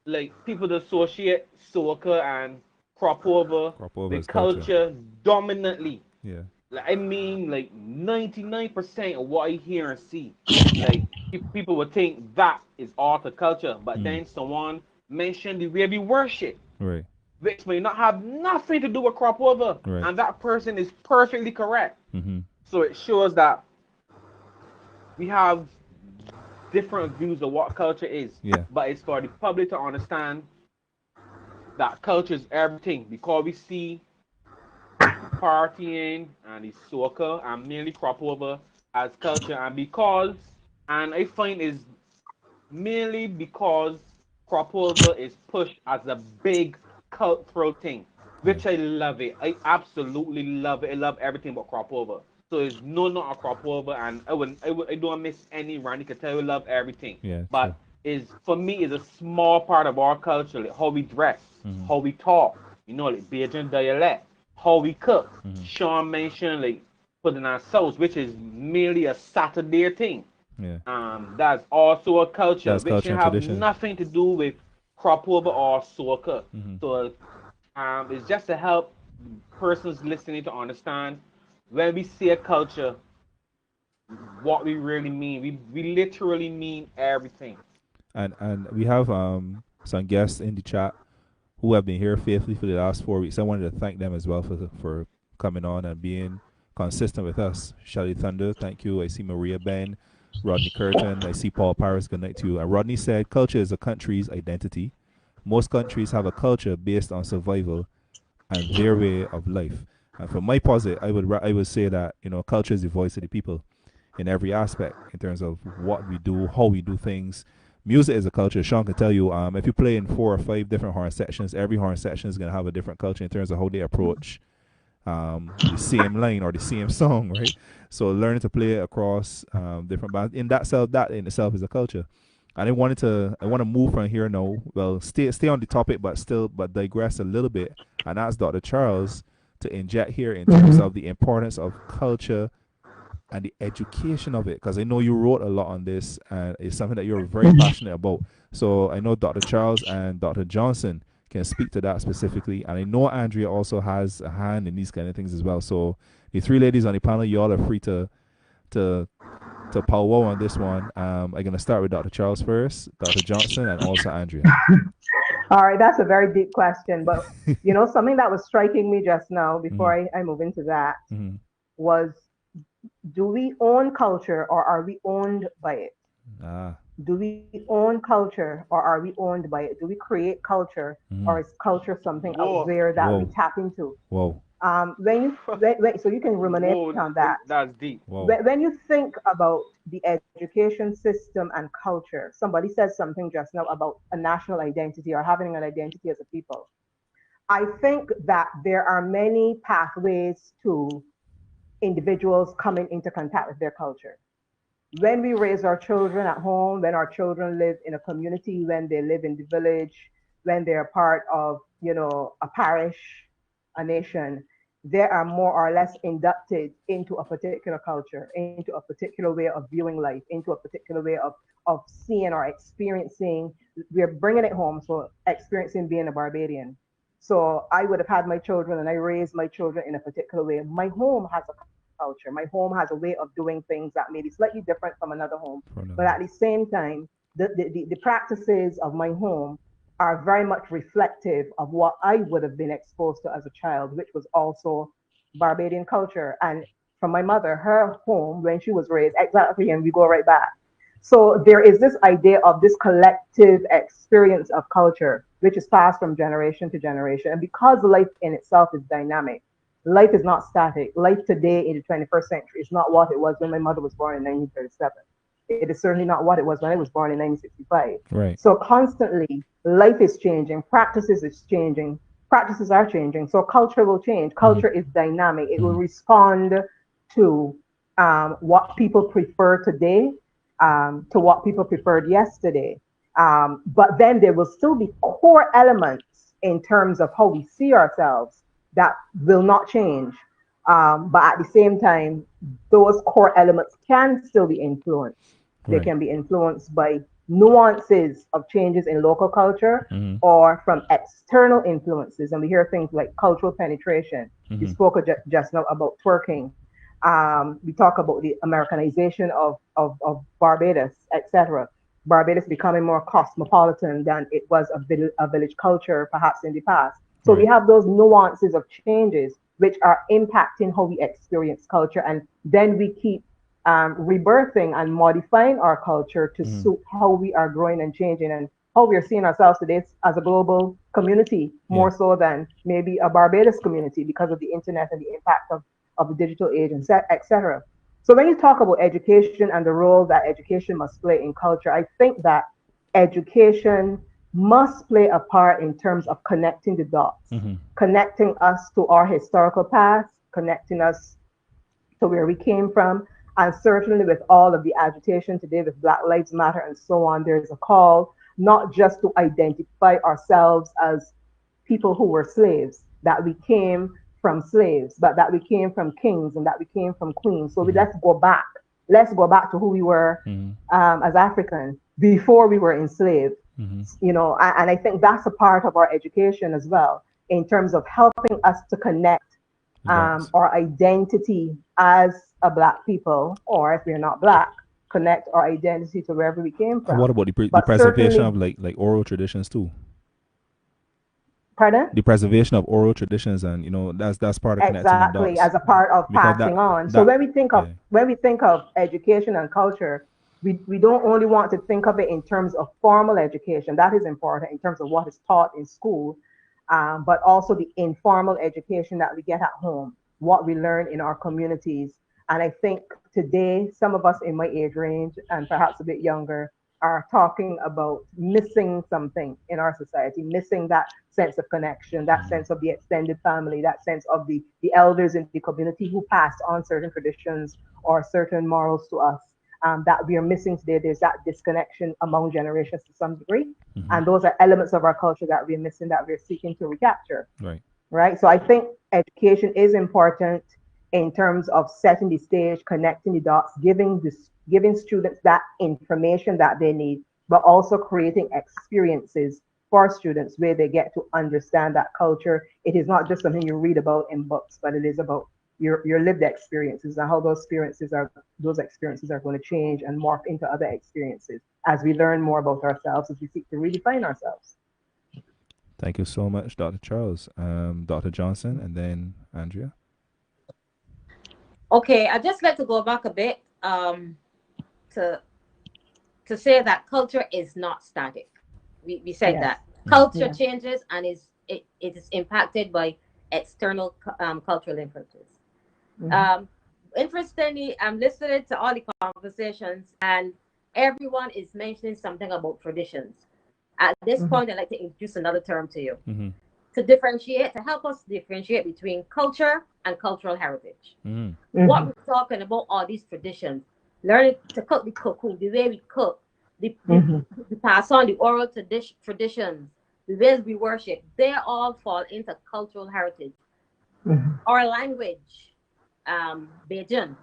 like people associate soca and crop over Crop over with is culture. culture dominantly. Yeah. Like I mean, like 99% of what I hear and see, like people would think that is art or culture, but Mm. then someone mentioned the way we worship, Right. which may not have nothing to do with crop over, Right. and that person is perfectly correct. Mm-hmm. So it shows that we have different views of what culture is, Yeah. but it's for the public to understand that culture is everything because we see partying and the soccer and mainly crop over as culture, and because and I find is mainly because crop over is pushed as a big cultural thing, Yeah. which I love it. I absolutely love it. I love everything but crop over. So it's no not a crop over, and I don't miss any round. You can tell I love everything, Yeah. True. but is for me is a small part of our culture, like how we dress, Mm-hmm. how we talk. Like Bajan dialect, how we cook. Mm-hmm. Sean mentioned like putting our sauce, which is merely a Saturday thing. Yeah. That's also a culture That's which culture can and have tradition. nothing to do with crop over or soccer. Mm-hmm. So it's just to help persons listening to understand when we say a culture, what we really mean. We literally mean everything. And we have some guests in the chat who have been here faithfully for the last 4 weeks. I wanted to thank them as well for coming on and being consistent with us. Shelly Thunder, thank you. I see Maria Ben, Rodney Curtin. I see Paul Paris. Good night to you. And Rodney said, "Culture is a country's identity. Most countries have a culture based on survival and their way of life." And for my posit, I would say that culture is the voice of the people in every aspect in terms of what we do, how we do things. Music is a culture. Sean can tell you, if you play in 4 or 5 different horn sections, every horn section is going to have a different culture in terms of how they approach the same line or the same song, right? So learning to play across different bands in that in itself is a culture. And I want to move from here now. Well, stay on the topic, but digress a little bit and ask Dr. Charles to inject here in terms of the importance of culture and the education of it, because I know you wrote a lot on this and it's something that you're very passionate about. So I know Dr. Charles and Dr. Johnson can speak to that specifically, and I know Andrea also has a hand in these kind of things as well. So the three ladies on the panel, you all are free to to powwow on this one. I'm gonna start with Dr. Charles first, Dr. Johnson, and also Andrea. All right, that's a very deep question. But, something that was striking me just now Mm-hmm. before I move into that Mm-hmm. was, do we own culture or are we owned by it? Ah. Do we own culture or are we owned by it? Do we create culture or Mm-hmm. is culture something out Whoa, there that we Whoa. tap into? Whoa. So you can ruminate whoa, on that. that's deep. Whoa. When you think about the education system and culture, somebody said something just now about a national identity or having an identity as a people. I think that there are many pathways to individuals coming into contact with their culture. When we raise our children at home, when our children live in a community, when they live in the village, when they're part of, a parish, a nation, they are more or less inducted into a particular culture, into a particular way of viewing life, into a particular way of seeing or experiencing. We're bringing it home, so experiencing being a Barbadian. So I would have had my children and I raised my children in a particular way. My home has a culture. My home has a way of doing things that may be slightly different from another home. For But another at the one. same time, the practices of my home are very much reflective of what I would have been exposed to as a child, which was also Barbadian culture. And from my mother, her home when she was raised, exactly, and we go right back. So there is this idea of this collective experience of culture, which is passed from generation to generation. And because life in itself is dynamic, life is not static. Life today in the 21st century is not what it was when my mother was born in 1937. It is certainly not what it was when I was born in 1965. Right. So constantly, life is changing, practices are changing. So culture will change. Mm-hmm. Culture is dynamic. It will Mm-hmm. respond to what people prefer today, to what people preferred yesterday. But then there will still be core elements in terms of how we see ourselves that will not change. But at the same time, those core elements can still be influenced. They Right. can be influenced by nuances of changes in local culture or from external influences. And we hear things like cultural penetration. You spoke just now about twerking. We talk about the Americanization of Barbados, etc. Barbados becoming more cosmopolitan than it was a village culture perhaps in the past. So we have those nuances of changes which are impacting how we experience culture. And then we keep rebirthing and modifying our culture to suit how we are growing and changing and how we are seeing ourselves today as a global community, more so than maybe a Barbados community because of the internet and the impact of the digital age, and etc. So when you talk about education and the role that education must play in culture, I think that education must play a part in terms of connecting the dots, connecting us to our historical past, connecting us to where we came from. And certainly with all of the agitation today with Black Lives Matter and so on, there's a call not just to identify ourselves as people who were slaves, that we came from slaves, but that we came from kings and that we came from queens. So let's go back. Let's go back to who we were as Africans before we were enslaved. You know, and I think that's a part of our education as well, in terms of helping us to connect our identity as a Black people, or if we're not Black, connect our identity to wherever we came from. And what about the preservation of like oral traditions too? Pardon? The preservation of oral traditions, and you know that's part of connecting the dots. Exactly, as a part of passing on. So when we think of education and culture, we don't only want to think of it in terms of formal education. That is important in terms of what is taught in school, but also the informal education that we get at home, what we learn in our communities. And I think today, some of us in my age range and perhaps a bit younger are talking about missing something in our society, missing that sense of connection, that sense of the extended family, that sense of the elders in the community who passed on certain traditions or certain morals to us, that we are missing today. There's that disconnection among generations to some degree. And those are elements of our culture that we're missing, that we're seeking to recapture. Right. So I think education is important in terms of setting the stage, connecting the dots, giving students that information that they need, but also creating experiences for students where they get to understand that culture. It is not just something you read about in books, but it is about your lived experiences and how those experiences are going to change and morph into other experiences as we learn more about ourselves, as we seek to redefine ourselves. Thank you so much, Dr. Charles. Dr. Johnson, and then Andrea. Okay, I'd just like to go back a bit to say that culture is not static. We said that culture changes and it is impacted by external cultural influences. Interestingly, I'm listening to all the conversations and everyone is mentioning something about traditions. At this point, I'd like to introduce another term to you. To help us differentiate between culture and cultural heritage. What we're talking about are these traditions. Learning to cook the cookoo, the way we cook, the pass on the oral traditions, the ways we worship, they all fall into cultural heritage. Our language, Beijing,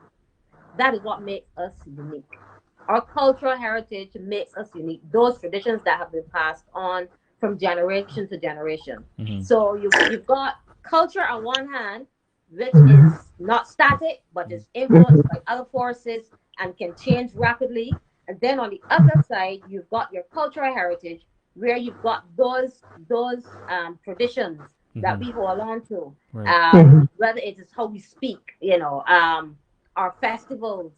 that is what makes us unique. Our cultural heritage makes us unique. Those traditions that have been passed on from generation to generation. So you've got culture on one hand, which is not static, but is influenced by other forces and can change rapidly. And then on the other side, you've got your cultural heritage, where you've got those traditions that we hold on to. Whether it is how we speak, our festivals,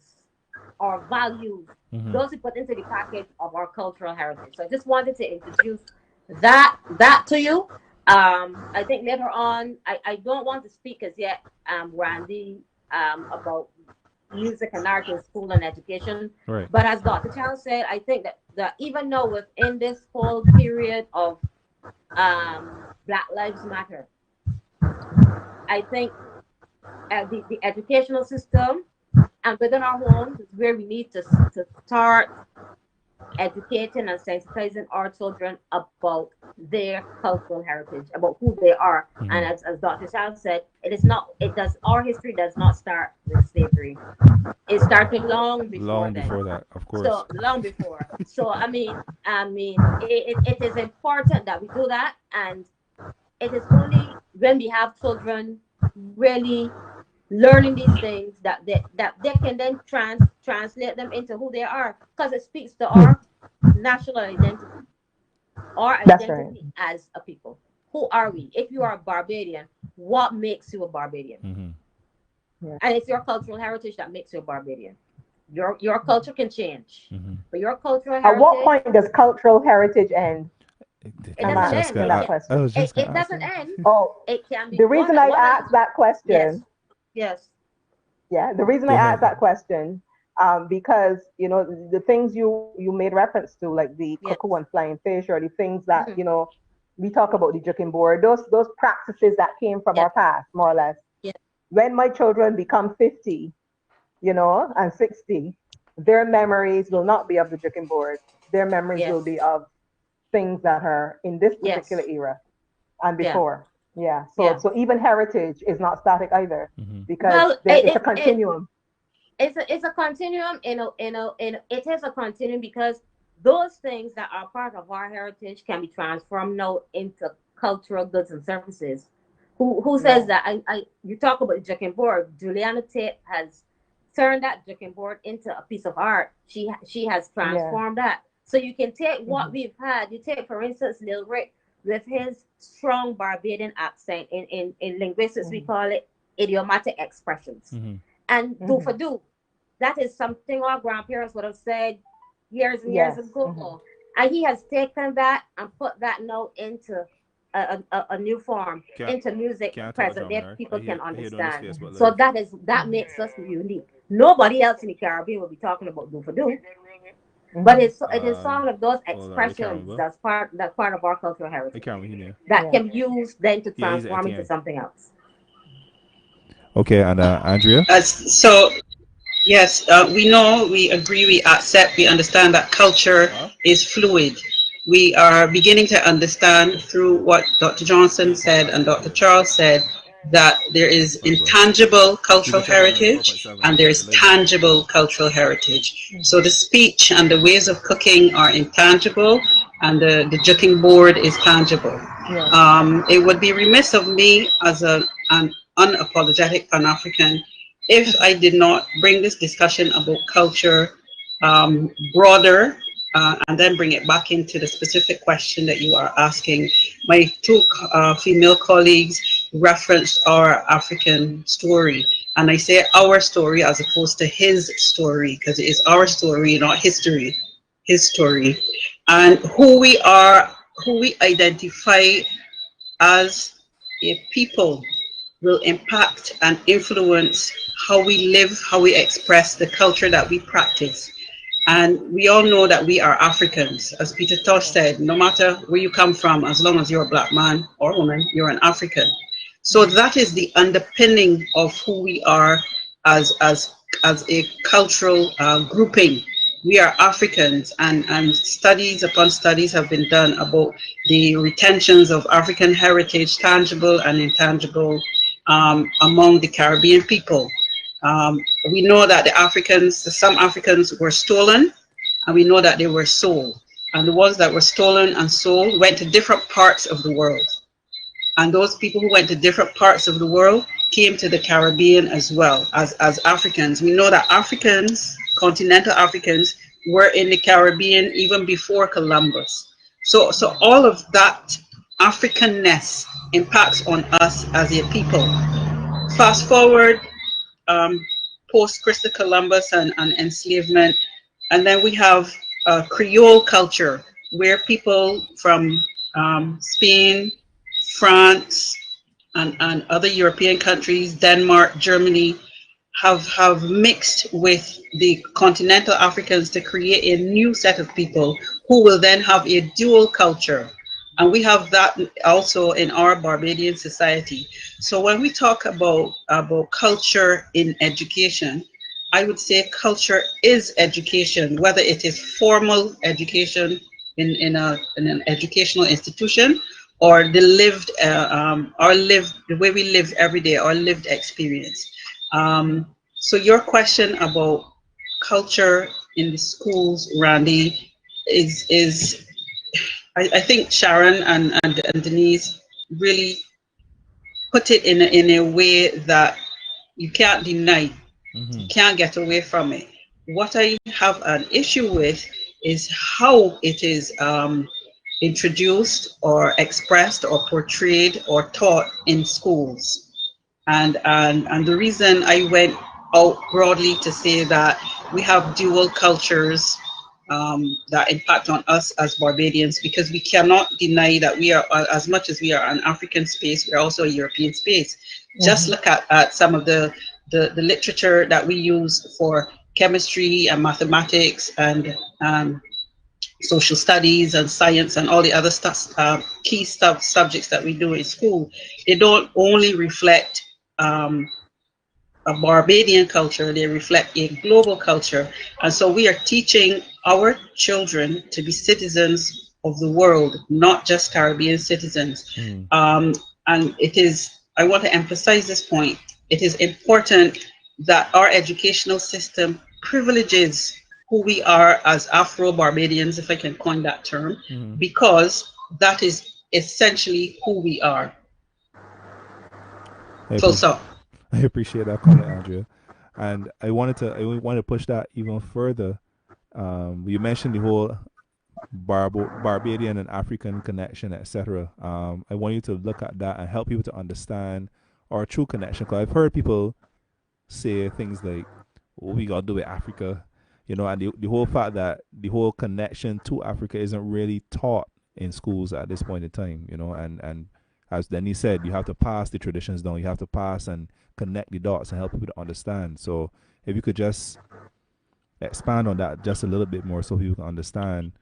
our values, those are put into the package of our cultural heritage. So I just wanted to introduce that to you. I think later on, I don't want to speak as yet, Randy, about music and art in school and education. But as Dr. Charles said, I think that even now within this whole period of Black Lives Matter, I think the educational system and within our homes is where we need to start educating and sensitizing our children about their cultural heritage, about who they are. And as Dr. Charles said, our history does not start with slavery. It started long before then. Before that, of course. So long before. So it is important that we do that, and it is only when we have children really learning these things that they can then translate them into who they are, because it speaks to our national identity, our identity as a people. Who are we? If you are a Barbadian, what makes you a Barbadian? And it's your cultural heritage that makes you a Barbadian. Your culture can change, but your cultural heritage. At what point does cultural heritage end? It doesn't end. It doesn't end. Oh, it can be. The reason I asked that question. Yes. Yeah, the reason I asked that question, because the things you made reference to, like the cuckoo and flying fish, or the things that we talk about, the juking board, those practices that came from our past, more or less. Yeah. When my children become 50, and 60, their memories will not be of the juking board. Their memories will be of things that are in this particular era and before. So even heritage is not static either, because it's a continuum. It's a continuum. It is a continuum, because those things that are part of our heritage can be transformed now into cultural goods and services. Who says that? You talk about the juking board. Juliana Tate has turned that juking board into a piece of art. She has transformed that. So you can take what we've had. You take, for instance, Lil Rick with his strong Barbadian accent. In linguistics, we call it idiomatic expressions. And do for do. That is something our grandparents would have said years and years ago. And he has taken that and put that now into a new form, into music present day people can understand. So that makes us unique. Nobody else in the Caribbean will be talking about do for do. But it is sort of those expressions that's part of our cultural heritage that can be used then to transform into something else. Okay, and Andrea? Yes, we agree, we accept, we understand that culture is fluid. We are beginning to understand through what Dr. Johnson said and Dr. Charles said, that there is intangible cultural heritage and there is tangible cultural heritage. So the speech and the ways of cooking are intangible, and the juking board is tangible. It would be remiss of me as an unapologetic Pan-African if I did not bring this discussion about culture broader, and then bring it back into the specific question that you are asking. My two female colleagues referenced our African story, and I say our story as opposed to his story, because it is our story, not history, his story. And who we are, who we identify as a people will impact and influence how we live, how we express the culture that we practice. And we all know that we are Africans. As Peter Tosh said, no matter where you come from, as long as you're a black man or woman, you're an African. So that is the underpinning of who we are as a cultural grouping. We are Africans, and studies upon studies have been done about the retentions of African heritage, tangible and intangible, among the Caribbean people. We know that some Africans were stolen, and we know that they were sold. And the ones that were stolen and sold went to different parts of the world. And those people who went to different parts of the world came to the Caribbean as well as Africans. We know that continental Africans, were in the Caribbean even before Columbus. So all of that Africanness impacts on us as a people. Fast forward, post Christopher Columbus and enslavement, and then we have Creole culture, where people from Spain, France, and other European countries, Denmark, Germany, have mixed with the continental Africans to create a new set of people who will then have a dual culture. And we have that also in our Barbadian society. So when we talk about culture in education, I would say culture is education, whether it is formal education in an educational institution, or the lived the way we live every day, our lived experience. So your question about culture in the schools, Randy, is I think Sharon and Denise really put it in a way that you can't deny. You can't get away from it. What I have an issue with is how it is introduced or expressed or portrayed or taught in schools. And the reason I went out broadly to say that we have dual cultures that impact on us as Barbadians, because we cannot deny that we are, as much as we are an African space, we're also a European space. Just look at some of the literature that we use for chemistry and mathematics and social studies and science and all the other stuff, key stuff subjects that we do in school. They don't only reflect a Barbadian culture, they reflect a global culture. And so we are teaching our children to be citizens of the world, not just Caribbean citizens. And it is, I want to emphasize this point, it is important that our educational system privileges who we are as Afro-Barbadians, if I can coin that term, because that is essentially who we are. Full stop. I appreciate that comment, Andrea, and I wanted to push that even further. You mentioned the whole Barbadian and African connection, etc. I want you to look at that and help people to understand our true connection. Because I've heard people say things like, "What we gotta do with Africa," and the whole fact that the whole connection to Africa isn't really taught in schools at this point in time. And as Denise said, you have to pass the traditions down. You have to pass and connect the dots and help people to understand. So if you could just expand on that just a little bit more so people can understand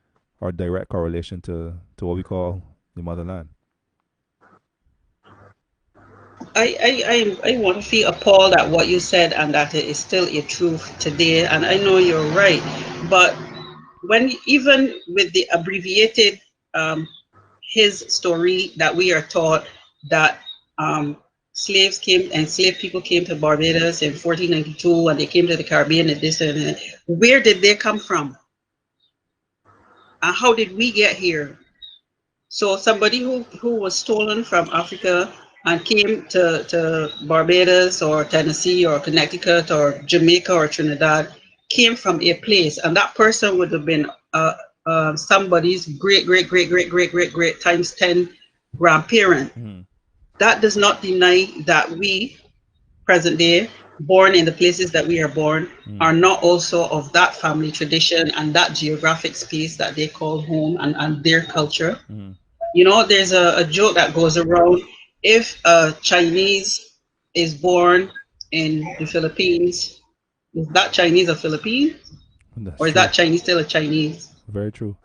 our direct correlation to what we call the motherland. I want to feel appalled at what you said, and that it is still a truth today. And I know you're right, but when even with the abbreviated his story that we are taught that enslaved people came to Barbados in 1492, and they came to the Caribbean and this and that. Where did they come from? And how did we get here? So somebody who was stolen from Africa and came to Barbados or Tennessee or Connecticut or Jamaica or Trinidad came from a place, and that person would have been somebody's great times 10 grandparent. That does not deny that we, present day, born in the places that we are born, are not also of that family tradition and that geographic space that they call home and their culture. There's a joke that goes around: if a Chinese is born in the Philippines, is that Chinese a Philippine? Or is that Chinese still a Chinese? Very true.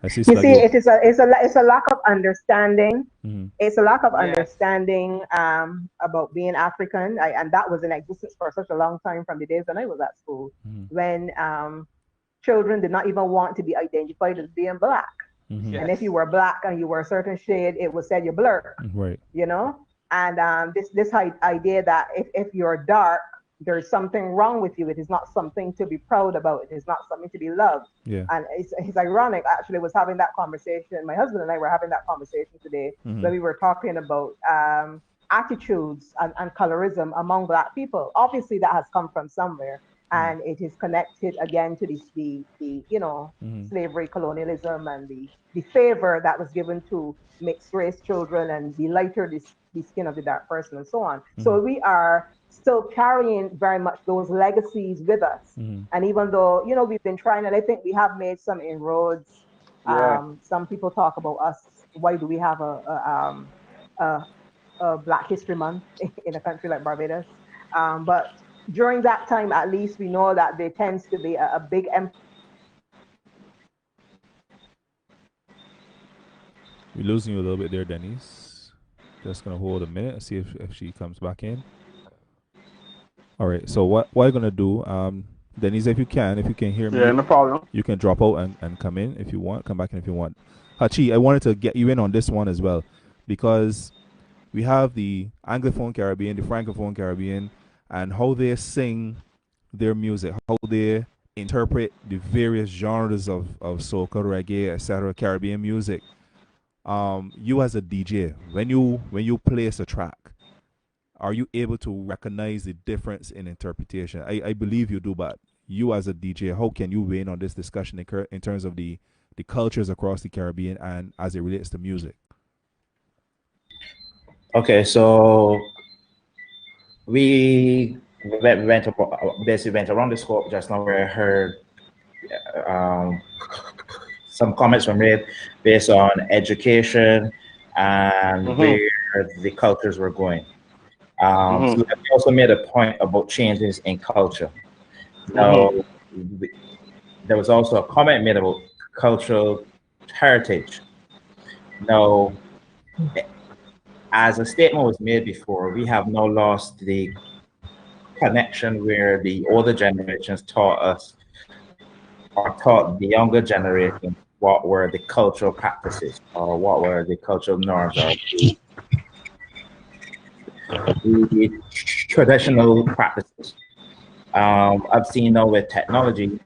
You see, it's a lack of understanding. It's a lack of understanding about being African, and that was in existence for such a long time from the days when I was at school, when children did not even want to be identified as being black. And if you were black and you were a certain shade, it was said you're blur. Right. And this idea that if you're dark, there's something wrong with you. It is not something to be proud about. It is not something to be loved. Yeah. And it's ironic, actually, was having that conversation. My husband and I were having that conversation today when we were talking about attitudes and colorism among black people. Obviously, that has come from somewhere. And it is connected again to the slavery, colonialism, and the favor that was given to mixed race children and the lighter the skin of the dark person and so on. So we are still carrying very much those legacies with us. And even though, we've been trying, and I think we have made some inroads. Some people talk about us. Why do we have a Black History Month in a country like Barbados? But during that time, at least, we know that there tends to be a big emphasis. We're losing you a little bit there, Denise. Just gonna hold a minute and see if she comes back in. All right. So what I'm gonna do, Denise, if you can hear me, Yeah, no problem. you can drop out and come in if you want. Come back in if you want. Hachi, I wanted to get you in on this one as well, because we have the Anglophone Caribbean, the Francophone Caribbean, and how they sing their music, how they interpret the various genres of soca, reggae, etc., Caribbean music. You as a DJ, when you place a track, are you able to recognize the difference in interpretation? I believe you do, but you as a DJ, how can you weigh in on this discussion in terms of the cultures across the Caribbean and as it relates to music? Okay, so we basically went around the scope just now where I heard um, some comments were made based on education and where the cultures were going. So we also made a point about changes in culture. Now, there was also a comment made about cultural heritage. Now, as a statement was made before, we have now lost the connection where the older generations taught us or taught the younger generation what were the cultural practices or what were the cultural norms or the traditional practices. I've seen now with technology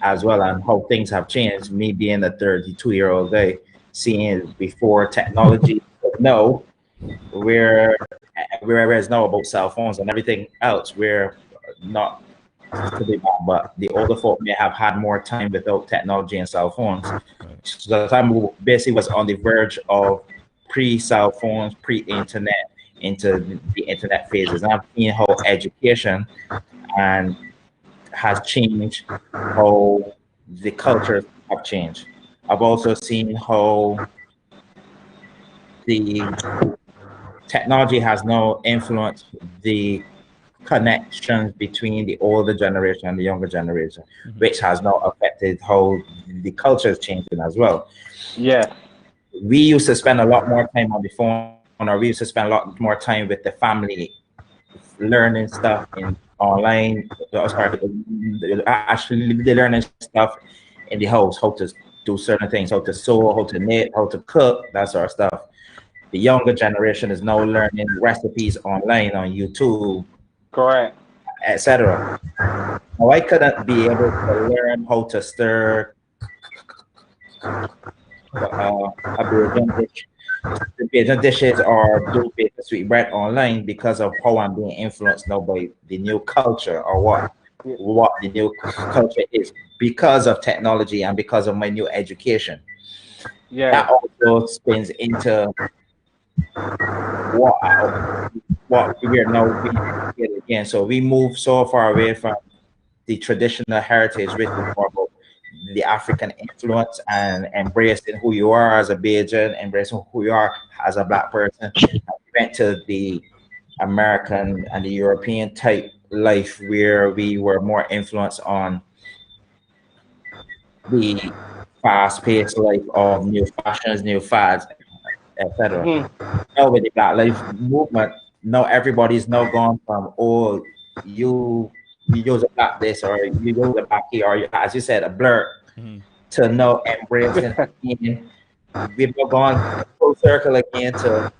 as well and how things have changed, me being a 32-year-old guy, seeing before technology, no, whereas now about cell phones and everything else, we're not to be bad, but the older folk may have had more time without technology and cell phones. So the time basically was on the verge of pre-cell phones, pre-internet, into the internet phases. And I've seen how education and has changed, how the cultures have changed. I've also seen how the technology has now influenced the connections between the older generation and the younger generation, which has now affected how the culture is changing as well. Yeah. We used to spend a lot more time on the phone, or we used to spend a lot more time with the family, learning stuff in online, actually learning stuff in the house, how to do certain things, how to sew, how to knit, how to cook, that sort of stuff. The younger generation is now learning recipes online on YouTube, correct, etc. Now, I couldn't be able to learn how to stir Bajan dishes or do bacon sweet bread online because of how I'm being influenced now by the new culture or what the new culture is because of technology and because of my new education. Yeah. That also spins into what we are now being educated again. So we move so far away from the traditional heritage, which is more about the African influence and embracing who you are as a Bajan, embracing who you are as a Black person. We went to the American and the European type life where we were more influenced on the fast-paced life of new fashions, new fads, etc. Now with the Black Lives Movement, now everybody's now gone from, oh, you use a black this or you use a black here, or as you said, a blur, to now embracing again. We've now gone full circle again to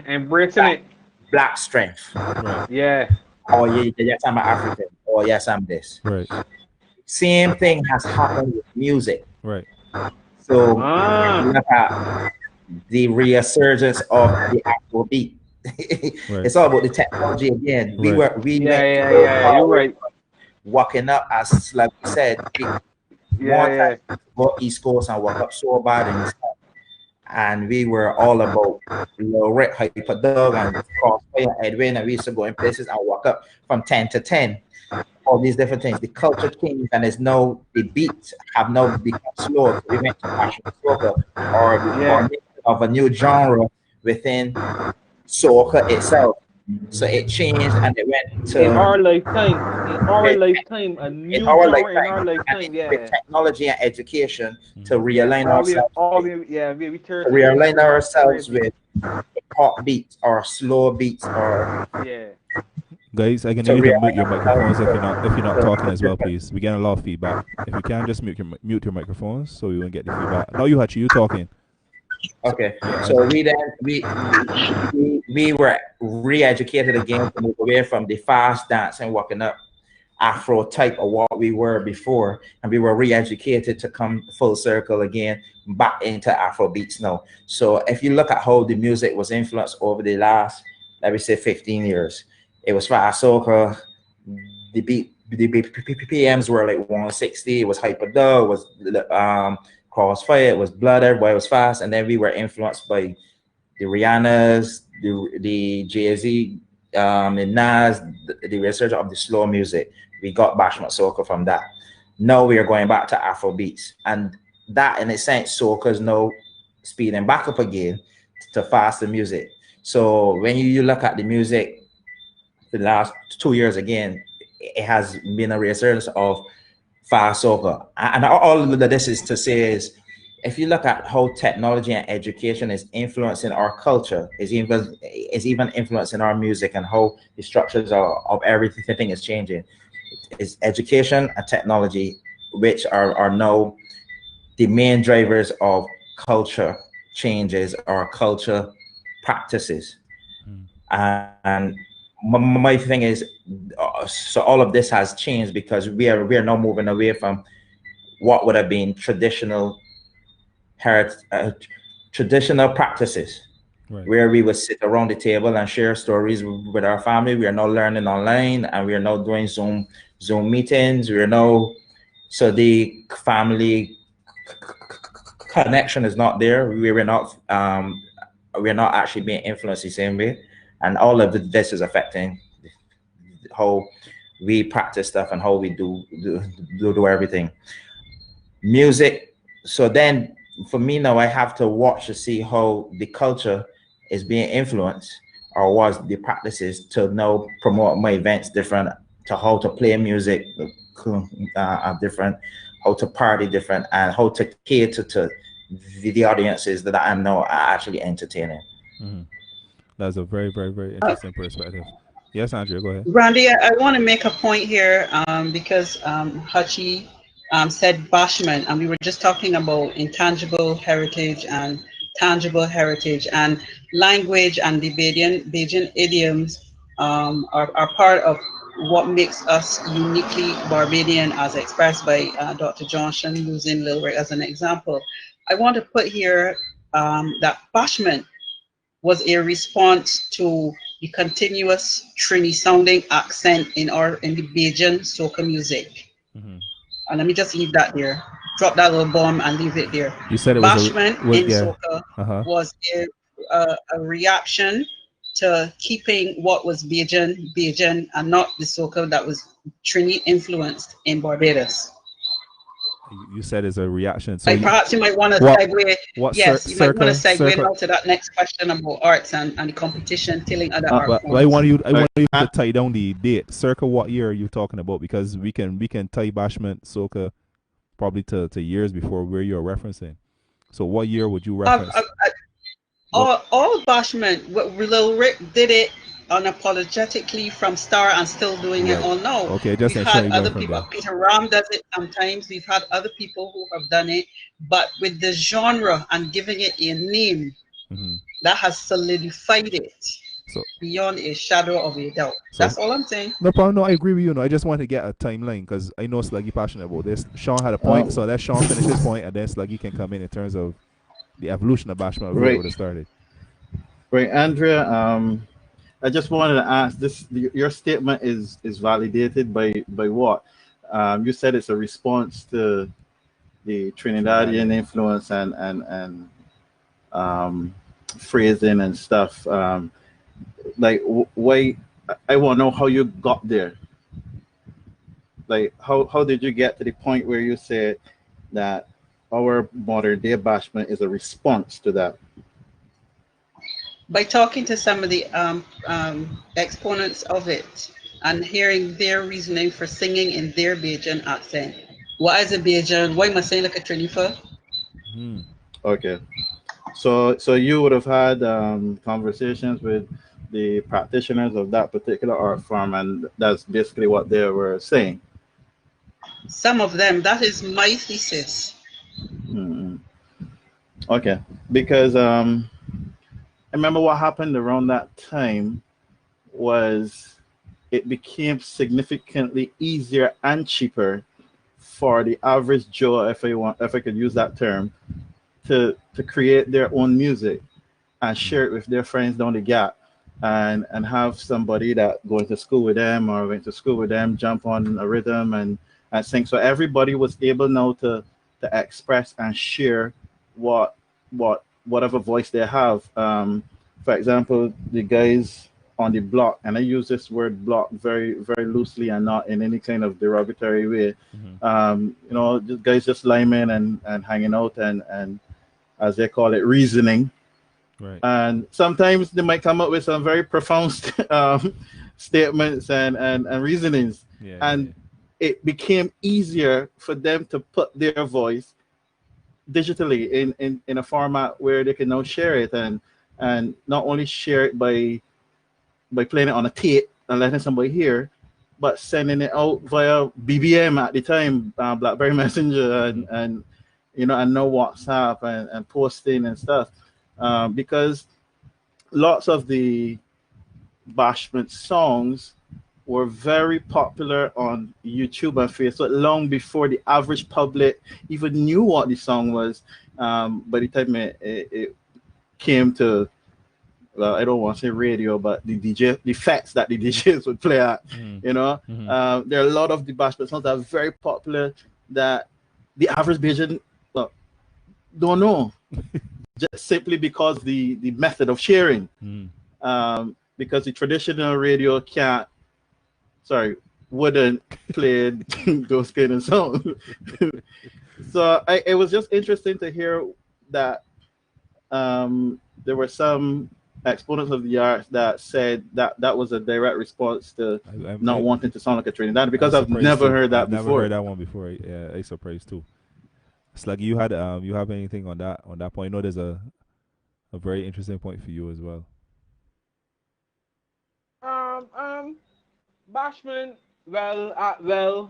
embracing it. Black strength. Right. Yeah. Oh yeah, yes, I'm African. Oh yes, I'm this. Right. Same thing has happened with music. Right. So look at the resurgence of the Afro beat. It's all about the technology again. We went you're right. Walking up, as like we said, more time go East Coast and walk up so bad in the sun. And we were all about Red Hyper Dog and Crossfire Edwin, and we used to go in places and walk up from 10 to 10. All these different things. The culture changed, and it's now the beats have now become slow. We went to fashion soca or the formation of a new genre within soca itself. So it changed and it went to in our lifetime, a new genre in our lifetime, with technology and education to realign ourselves. To realign ourselves with pop beats or slow beats or Guys, I can need you to mute your microphones if you're not talking as well, please. We're getting a lot of feedback. If you can, just mute your microphones so we won't get the feedback. Now you Hachi, you talking. Okay, so we were re-educated again to move away from the fast dance and walking up Afro type of what we were before, and we were re-educated to come full circle again back into Afro beats now. So if you look at how the music was influenced over the last, let me say, 15 years, it was fast soca. The BPMs were like 160. It was hyperdub. It was crossfire. It was blood. Everybody was fast, and then we were influenced by the Rihannas, the Jay-Z, the Nas, the research of the slow music. We got bashment soca from that. Now we are going back to Afro beats, and that, in a sense, soca is now speeding back up again to faster music. So when you look at the music, the last 2 years again, it has been a resurgence of fast soca. And all of this is to say is, if you look at how technology and education is influencing our culture, is even influencing our music, and how the structures of everything is changing. It's education and technology, which are now the main drivers of culture changes or culture practices. And my thing is, so all of this has changed because we are now moving away from what would have been traditional practices, right, where we would sit around the table and share stories with our family. We are now learning online, and we are now doing Zoom meetings. We are now, so the family connection is not there. We're not actually being influenced the same way, and all of this is affecting how we practice stuff and how we do everything. Music. So then, for me now, I have to watch to see how the culture is being influenced, or was the practices to now promote my events different, to how to play music different, how to party different, and how to cater to the audiences that I'm now actually entertaining. Mm-hmm. That's a very, very, very interesting perspective. Yes, Andrea, go ahead. Randy, I want to make a point here because Hachi said bashment, and we were just talking about intangible heritage and tangible heritage, and language and the Bajan idioms are part of what makes us uniquely Barbadian, as expressed by Dr. Johnson, using Lil Rick as an example. I want to put here that bashment was a response to the continuous Trini sounding accent in the Bajan soca music. Mm-hmm. And let me just leave that there. Drop that little bomb and leave it there. You said it bashment in soca was a reaction to keeping what was Bajan, and not the soca that was Trini influenced in Barbados. You said it's a reaction. So perhaps you might want to segue. Yes, you might want to segue now to that next question about arts and the competition, telling other art forms. I want you to tie down the date. Circa what year are you talking about? Because we can tie bashment soca probably to years before where you're referencing. So what year would you reference? All bashment. Lil Rick did it unapologetically from Star, and still doing it all now. Okay, just we've had other people. Peter Ram does it sometimes. We've had other people who have done it, but with the genre and giving it a name, that has solidified it beyond a shadow of a doubt. That's all I'm saying. No problem. No, I agree with you. No, I just want to get a timeline because I know Sluggy passionate about this. Sean had a point, so let Sean finish his point, and then Sluggy can come in terms of the evolution of bashment where it would have started. Right, Andrea. I just wanted to ask this: your statement is validated by what? You said it's a response to the Trinidadian influence and phrasing and stuff. Like, why? I want to know how you got there. Like, how did you get to the point where you said that our modern day bashment is a response to that? By talking to some of the exponents of it and hearing their reasoning for singing in their Bajan accent. Why is it Bajan? Why am I saying like a Trinifa? Okay. So you would have had conversations with the practitioners of that particular art form, and that's basically what they were saying. Some of them. That is my thesis. Mm-hmm. Okay, because I remember what happened around that time was it became significantly easier and cheaper for the average Joe, if I could use that term, to create their own music and share it with their friends down the gap, and have somebody that going to school with them or went to school with them jump on a rhythm and sing. So everybody was able now to express and share whatever voice they have. For example, the guys on the block, and I use this word block very, very loosely and not in any kind of derogatory way. Just guys just liming and hanging out and as they call it, reasoning. Right. And sometimes they might come up with some very profound statements and reasonings. And it became easier for them to put their voice digitally in a format where they can now share it and not only share it by playing it on a tape and letting somebody hear, but sending it out via BBM at the time, BlackBerry Messenger, and now WhatsApp and posting and stuff, because lots of the Bashment songs were very popular on YouTube and Facebook long before the average public even knew what the song was. By the time it came to, well, I don't want to say radio, but the facts that the DJs would play at, there are a lot of the Bashment songs that are very popular that the average Bajan don't know, just simply because the method of sharing, because the traditional radio wouldn't play those kind of songs. So it was just interesting to hear that there were some exponents of the arts that said that was a direct response to not wanting to sound like a Trinidad, because I've never heard that before. Never heard that one before. Yeah, I'm surprised too. Sluggy, you have anything on that point? I know there's a very interesting point for you as well. Bashment, Bashment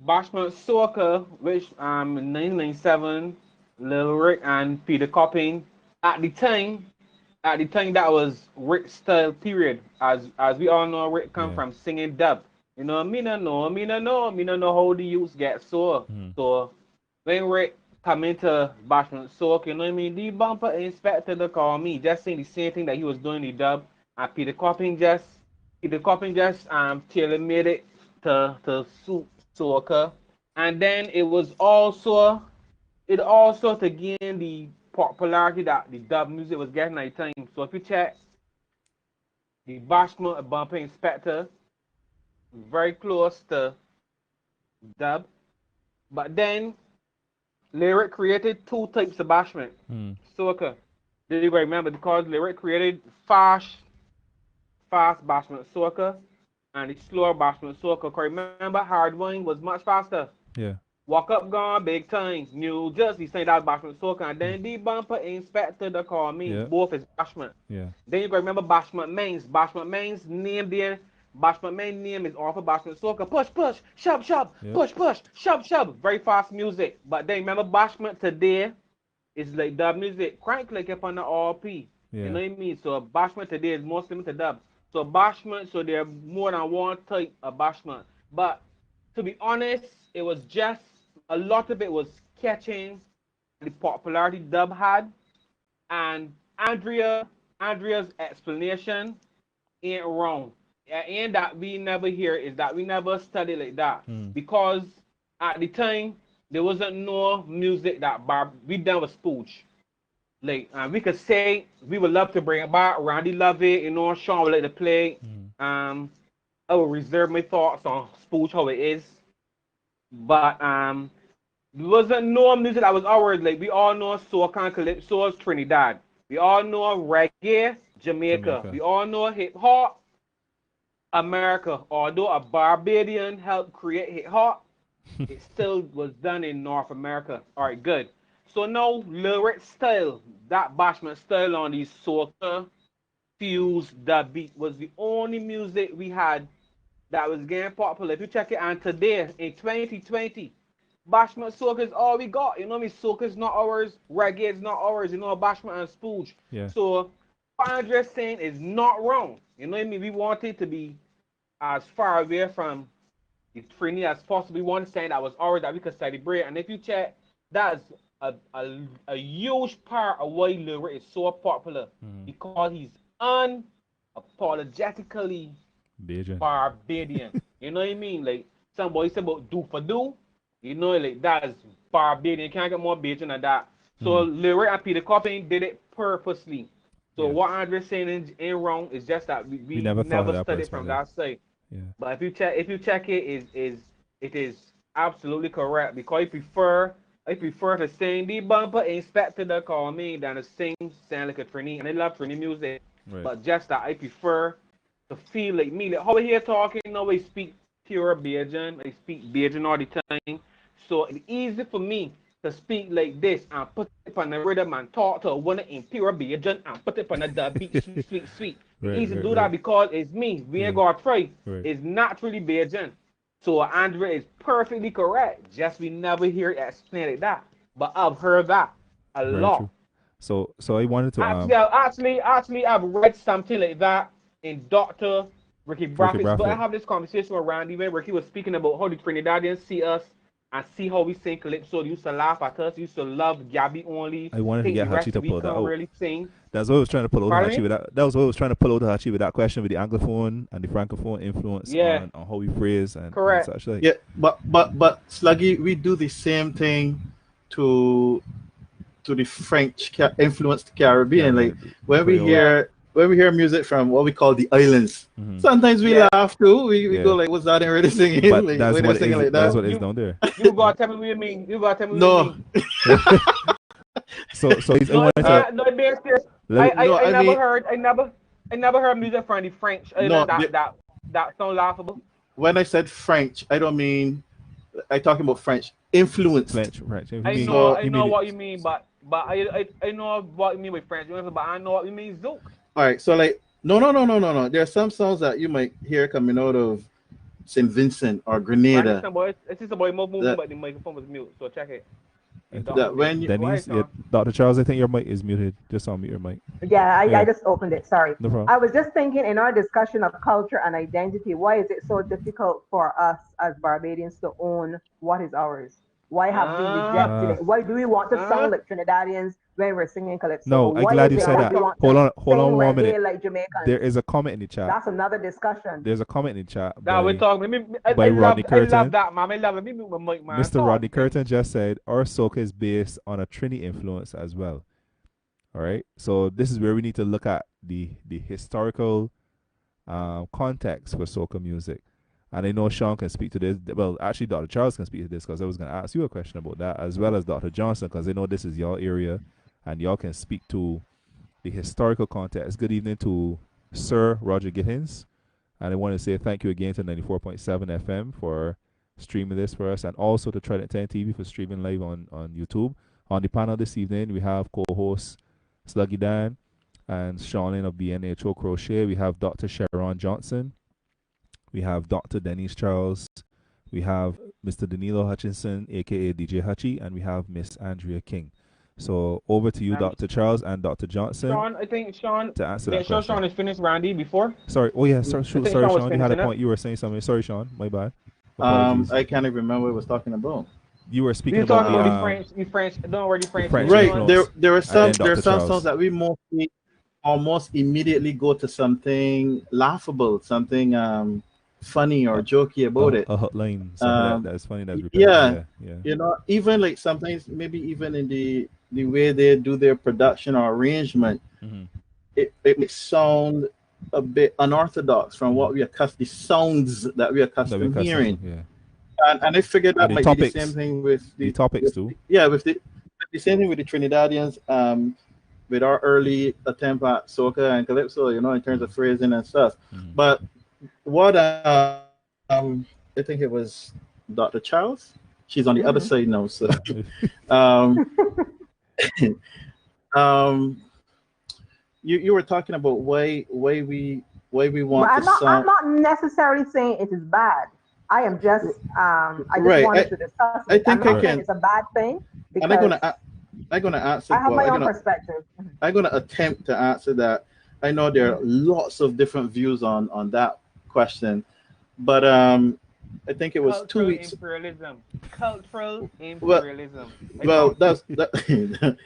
Soca, which in 1997, Lil Rick and Peter Copping. At the time that was Rick's style period. As we all know, Rick come from singing dub. Me no know how the youths get so. So when Rick come into Bashment Soca, you know what I mean? The bumper inspector to call me, just saying the same thing that he was doing the dub, and Peter Copping just tailor made it to suit soca. And then it also to gain the popularity that the dub music was getting at the time. So if you check the Bashment Bumper Inspector, very close to dub. But then Lyric created two types of Bashment soca. Do you remember? Because Lyric created fast Bashment soca and the slower Bashment soca. Because remember, Hard Wine was much faster. Yeah. Walk Up Gone, Big Time, New Jersey, saying that Bashment soca. And then the Bumper Inspector to call me, both is Bashment. Yeah. Then you can remember Bashment Mains. Bashment Mains name there. Bashment main name is off of Bashment soca. Push, shove, push, shove. Very fast music. But then remember Bashment today is like dub music. Crank click up on the RP. You know what I mean? So Bashment today is more similar to dub. So Bashment, so there are more than one type of Bashment. But to be honest, it was just a lot of it was catching the popularity dub had. And Andrea's explanation ain't wrong. And that we never hear is that we never study like that. Because at the time there wasn't no music that we done with spooch. Like we could say we would love to bring it back. Randy love it, Sean would like to play. I will reserve my thoughts on spooch how it is. But there wasn't no music that was ours. Like we all know soca and calypso is Trinidad. We all know reggae, Jamaica. We all know hip hop, America. Although a Barbadian helped create hip hop, it still was done in North America. All right, good. So now lyric style, that Bashment style on these soca fused the beat. Was the only music we had that was getting popular. If you check it on today in 2020, Bashment soca is all we got. You know what I mean? Soca is not ours, reggae is not ours. You know, Bashment and Spooge. Yeah. So what Andre's saying is not wrong. You know what I mean? We want it to be as far away from the Trini as possible. We want something that was ours that we could celebrate. And if you check, that's a huge part of why Lyric is so popular, because he's unapologetically Barbadian. You know what I mean? Like somebody said about do for do, you know, like that's Barbadian. You can't get more Bajan than that. So Lyric and Peter Copping did it purposely. So what Andre's saying in wrong is just that we never studied from that side. Yeah. But if you check it, it is absolutely correct, because I prefer to sing the bumper inspector that call me than to sing sound like a Trini. And I love Trini music. Right. But just that I prefer to feel like me. Like how we here talking, now I speak pure Bajan. I speak Bajan all the time. So it's easy for me to speak like this and put it on the rhythm and talk to a woman in pure Bajan and put it on the beat, sweet. Right, Easy to right, do that because it's me. We ain't gonna try. Right. It's naturally Bajan. So Andre is perfectly correct. Just we never hear it explained like that. But I've heard that a Very lot. true. So I wanted to Actually, I've read something like that in Dr. Ricky Braffit's book. I have this conversation with Randy when Ricky was speaking about how the Trinidadians see us and see how we sing calypso. They used to laugh at us. They used to love Gabby only. I wanted to get Hachi to pull that out. Really sing. That's what I was trying to pull out Hachi with that. That was what I was trying to pull out Hachi with that question with the Anglophone and the Francophone influence on how we phrase and such like. Yeah, but Sluggy, we do the same thing to the French influenced Caribbean. Like when we hear music from what we call the islands, sometimes we laugh too. We go like, "What's that?" And really singing. But like, that's what singing like that. That's what is down there. You gotta tell me what you mean. You gotta tell me what you mean. So no, being serious. I never heard music from the French. That sound laughable. When I said French, I don't mean I talking about French influenced. French. I know what you mean, but I know what you mean with French, but I know what you mean Zouk. All right, so like no. There are some songs that you might hear coming out of St. Vincent or Grenada. It's just a boy moving, but the microphone was mute, so check it. Denise, Dr. Charles, I think your mic is muted. Just unmute your mic. Yeah, I just opened it. Sorry. No problem. I was just thinking in our discussion of culture and identity, why is it so difficult for us as Barbadians to own what is ours? Why have we rejected it? Why do we want to sound like Trinidadians when we're singing calypso? No, I'm glad you said that. Hold on 1 minute. Like Jamaicans? There is a comment in the chat. That's another discussion. There's a comment in the chat we're talking. by Rodney Curtin. I love that, man. I love it. Mr. Rodney Curtin just said our soca is based on a Trini influence as well. All right, so this is where we need to look at the historical context for soca music. And I know Sean can speak to this. Well, actually, Dr. Charles can speak to this because I was going to ask you a question about that, as well as Dr. Johnson, because I know this is your area and y'all can speak to the historical context. Good evening to Sir Roger Gittins. And I want to say thank you again to 94.7 FM for streaming this for us, and also to Trident 10 TV for streaming live on YouTube. On the panel this evening, we have co-hosts Sluggy Dan and Sean of BNHO Crochet. We have Dr. Sharon Johnson. We have Dr. Denise Charles. We have Mr. Danilo Hutchinson, a.k.a. DJ Hutchie, and we have Miss Andrea King. So over to you, Dr. Charles and Dr. Johnson. Sean, I think Sean, to answer that question. Sean has finished Randy before. Sorry. Oh, yeah. Sorry, Sean, you had a point. You were saying something. Sorry, Sean. My bad. I can't even remember what I was talking about. You were speaking about the French. Don't worry, the French. Right. There are some songs that we mostly almost immediately go to something laughable, something funny or jokey about it. A hotline, that's funny. That's yeah. You know, even like sometimes maybe even in the way they do their production or arrangement, it may sound a bit unorthodox from what we are the sounds that we are accustomed hearing. And I figured that might be the same thing with the topics too. Yeah, with the same thing with the Trinidadians. With our early attempt at soca and calypso, you know, in terms of phrasing and stuff. But what I think it was Dr. Charles. She's on the other side now, so you were talking about why we But want to I'm sound not necessarily saying it is bad. I am just I just right. wanted to discuss I it. I'm think I not saying can, it's a bad thing and I'm because gonna answer. I have Well, my own perspective. I'm gonna attempt to answer that. I know there are lots of different views on that question, but I think it was two Cultural weeks. imperialism. Cultural Well, imperialism. I well, thought. that's that.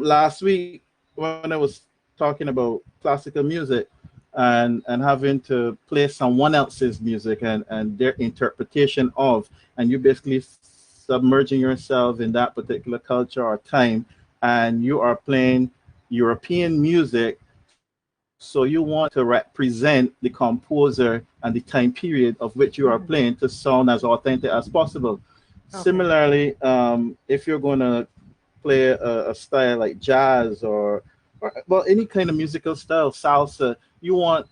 Last week when I was talking about classical music and having to play someone else's music and their interpretation of, and you basically submerging yourself in that particular culture or time, and you are playing European music, so you want to represent the composer and the time period of which you are playing to sound as authentic as possible. Okay. Similarly, if you're going to play a style like jazz or well any kind of musical style, salsa, you want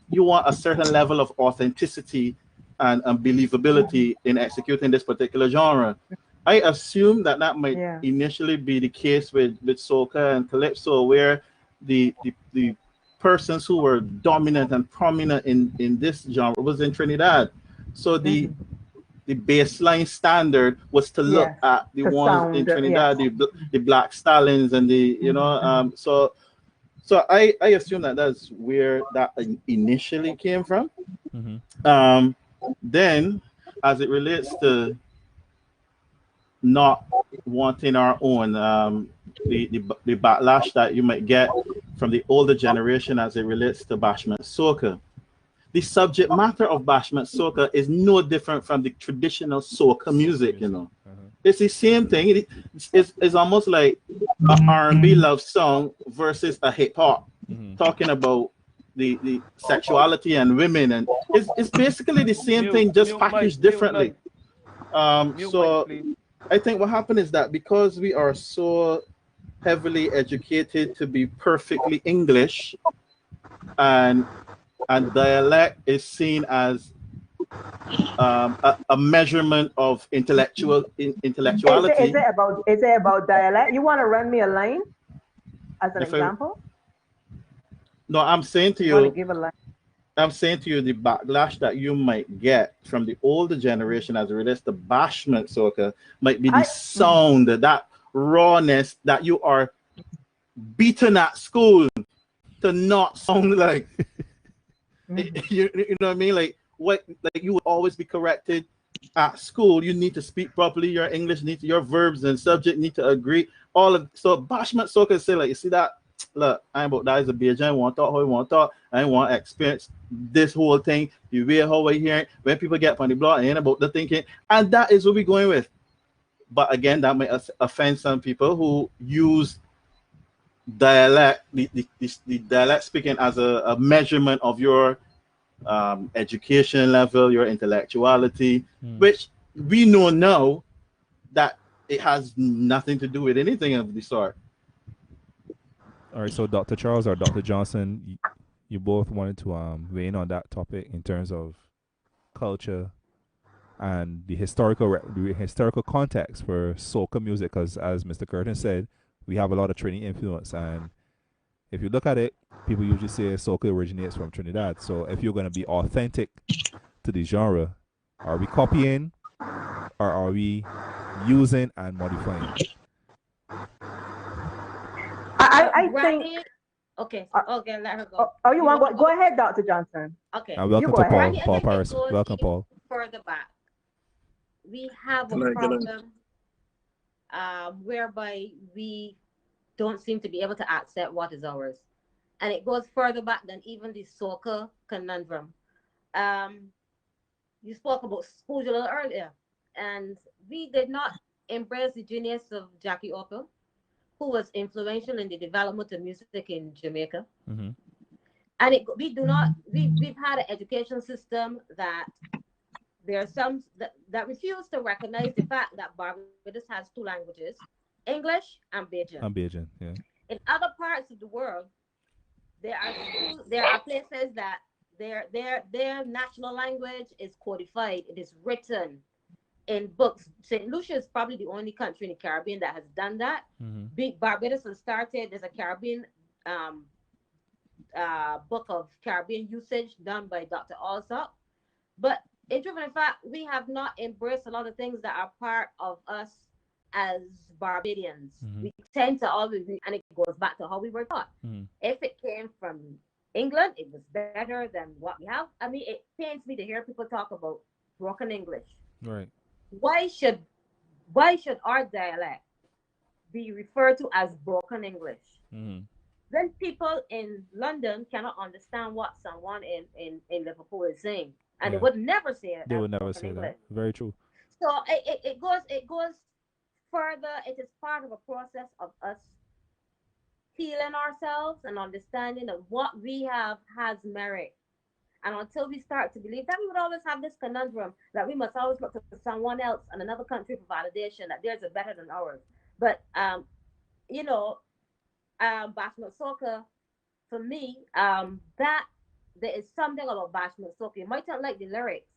a certain level of authenticity and believability in executing this particular genre. I assume that that might Yeah. initially be the case with soca and calypso, where the persons who were dominant and prominent in this genre was in Trinidad. So the baseline standard was to look Yes. at the To ones in sound yes. Trinidad, the Black Stallions and the so I assume that that's where that initially came from. Mhm. Um, then, as it relates to not wanting our own, the backlash that you might get from the older generation as it relates to bashment soca. The subject matter of bashment soca is no different from the traditional soca music. Uh-huh. It's the same thing. It's almost like a R&B love song versus a hip hop Mhm. talking about the sexuality and women, and it's basically the same Mute, thing, just mute mic, packaged mute differently. mic, mute mic, So please. I think what happened is that because we are so heavily educated to be perfectly English, and dialect is seen as a measurement of Is intellectuality. it about dialect? You want to run me a line as an If I example? no, You want to give a line? I'm saying to you the backlash that you might get from the older generation as it relates to bashment soca might be the I mhm, sound, that rawness that you are beaten at school to not sound like mhm, you know what I mean? Like what, like you would always be corrected at school. You need to speak properly. Your English needs, your verbs and subject need to agree. All of so bashment soca say like, you see that? Look, I ain't about that is a beer. I want to talk how you want to talk. I ain't want to experience this whole thing. You wear how I hear it. When people get on the block, I ain't about the thinking. And that is what we're going with. But again, that might offend some people who use dialect, the dialect speaking as a measurement of your education level, your intellectuality, Mm. which we know now that it has nothing to do with anything of the sort. All right, so Dr. Charles or Dr. Johnson, you both wanted to weigh in on that topic in terms of culture and the historical context for soca music, because as Mr. Curtin said, we have a lot of Trini influence, and if you look at it, people usually say soca originates from Trinidad. So if you're going to be authentic to the genre, are we copying or are we using and modifying? I think. Granny, okay, Uh, okay, let her oh, go. oh, you You want want to go? go? Go ahead, Dr. Johnson. Okay. And You welcome go to ahead. Paul, Granny, I Paul think it Paris. goes Welcome, even Paul. further back. We have a Can I problem whereby we don't seem to be able to accept what is ours. And it goes further back than even the soccer conundrum. Um, you spoke about school a little earlier, and we did not embrace the genius of Jackie Opel, who was influential in the development of music in Jamaica. Mm-hmm. And we do not, we've had an education system that there are some that refuse to recognize the fact that Barbados has two languages, English and Bajan. I'm Beijing, yeah. In other parts of the world, there are places that their national language is codified. It is written in books. St. Lucia is probably the only country in the Caribbean that has done that. Mm-hmm. Barbados has started. There's a Caribbean um, book of Caribbean usage done by Dr. Alsop. But in truth and fact, we have not embraced a lot of things that are part of us as Barbadians. We tend to always, and it goes back to how we were taught. If it came from England, it was better than what we have. I mean, it pains me to hear people talk about broken English. Right. Why should our dialect be referred to as broken English? Then people in London cannot understand what someone in Liverpool is saying, and they would never say it. They would never say English. that. Very true. So it goes further. It is part of a process of us healing ourselves and understanding that what we have has merit. And until we start to believe that, we would always have this conundrum that we must always look to someone else and another country for validation that theirs are better than ours. But Bashment Soca, for me, that there is something about Bashment Soca. You might not like the lyrics,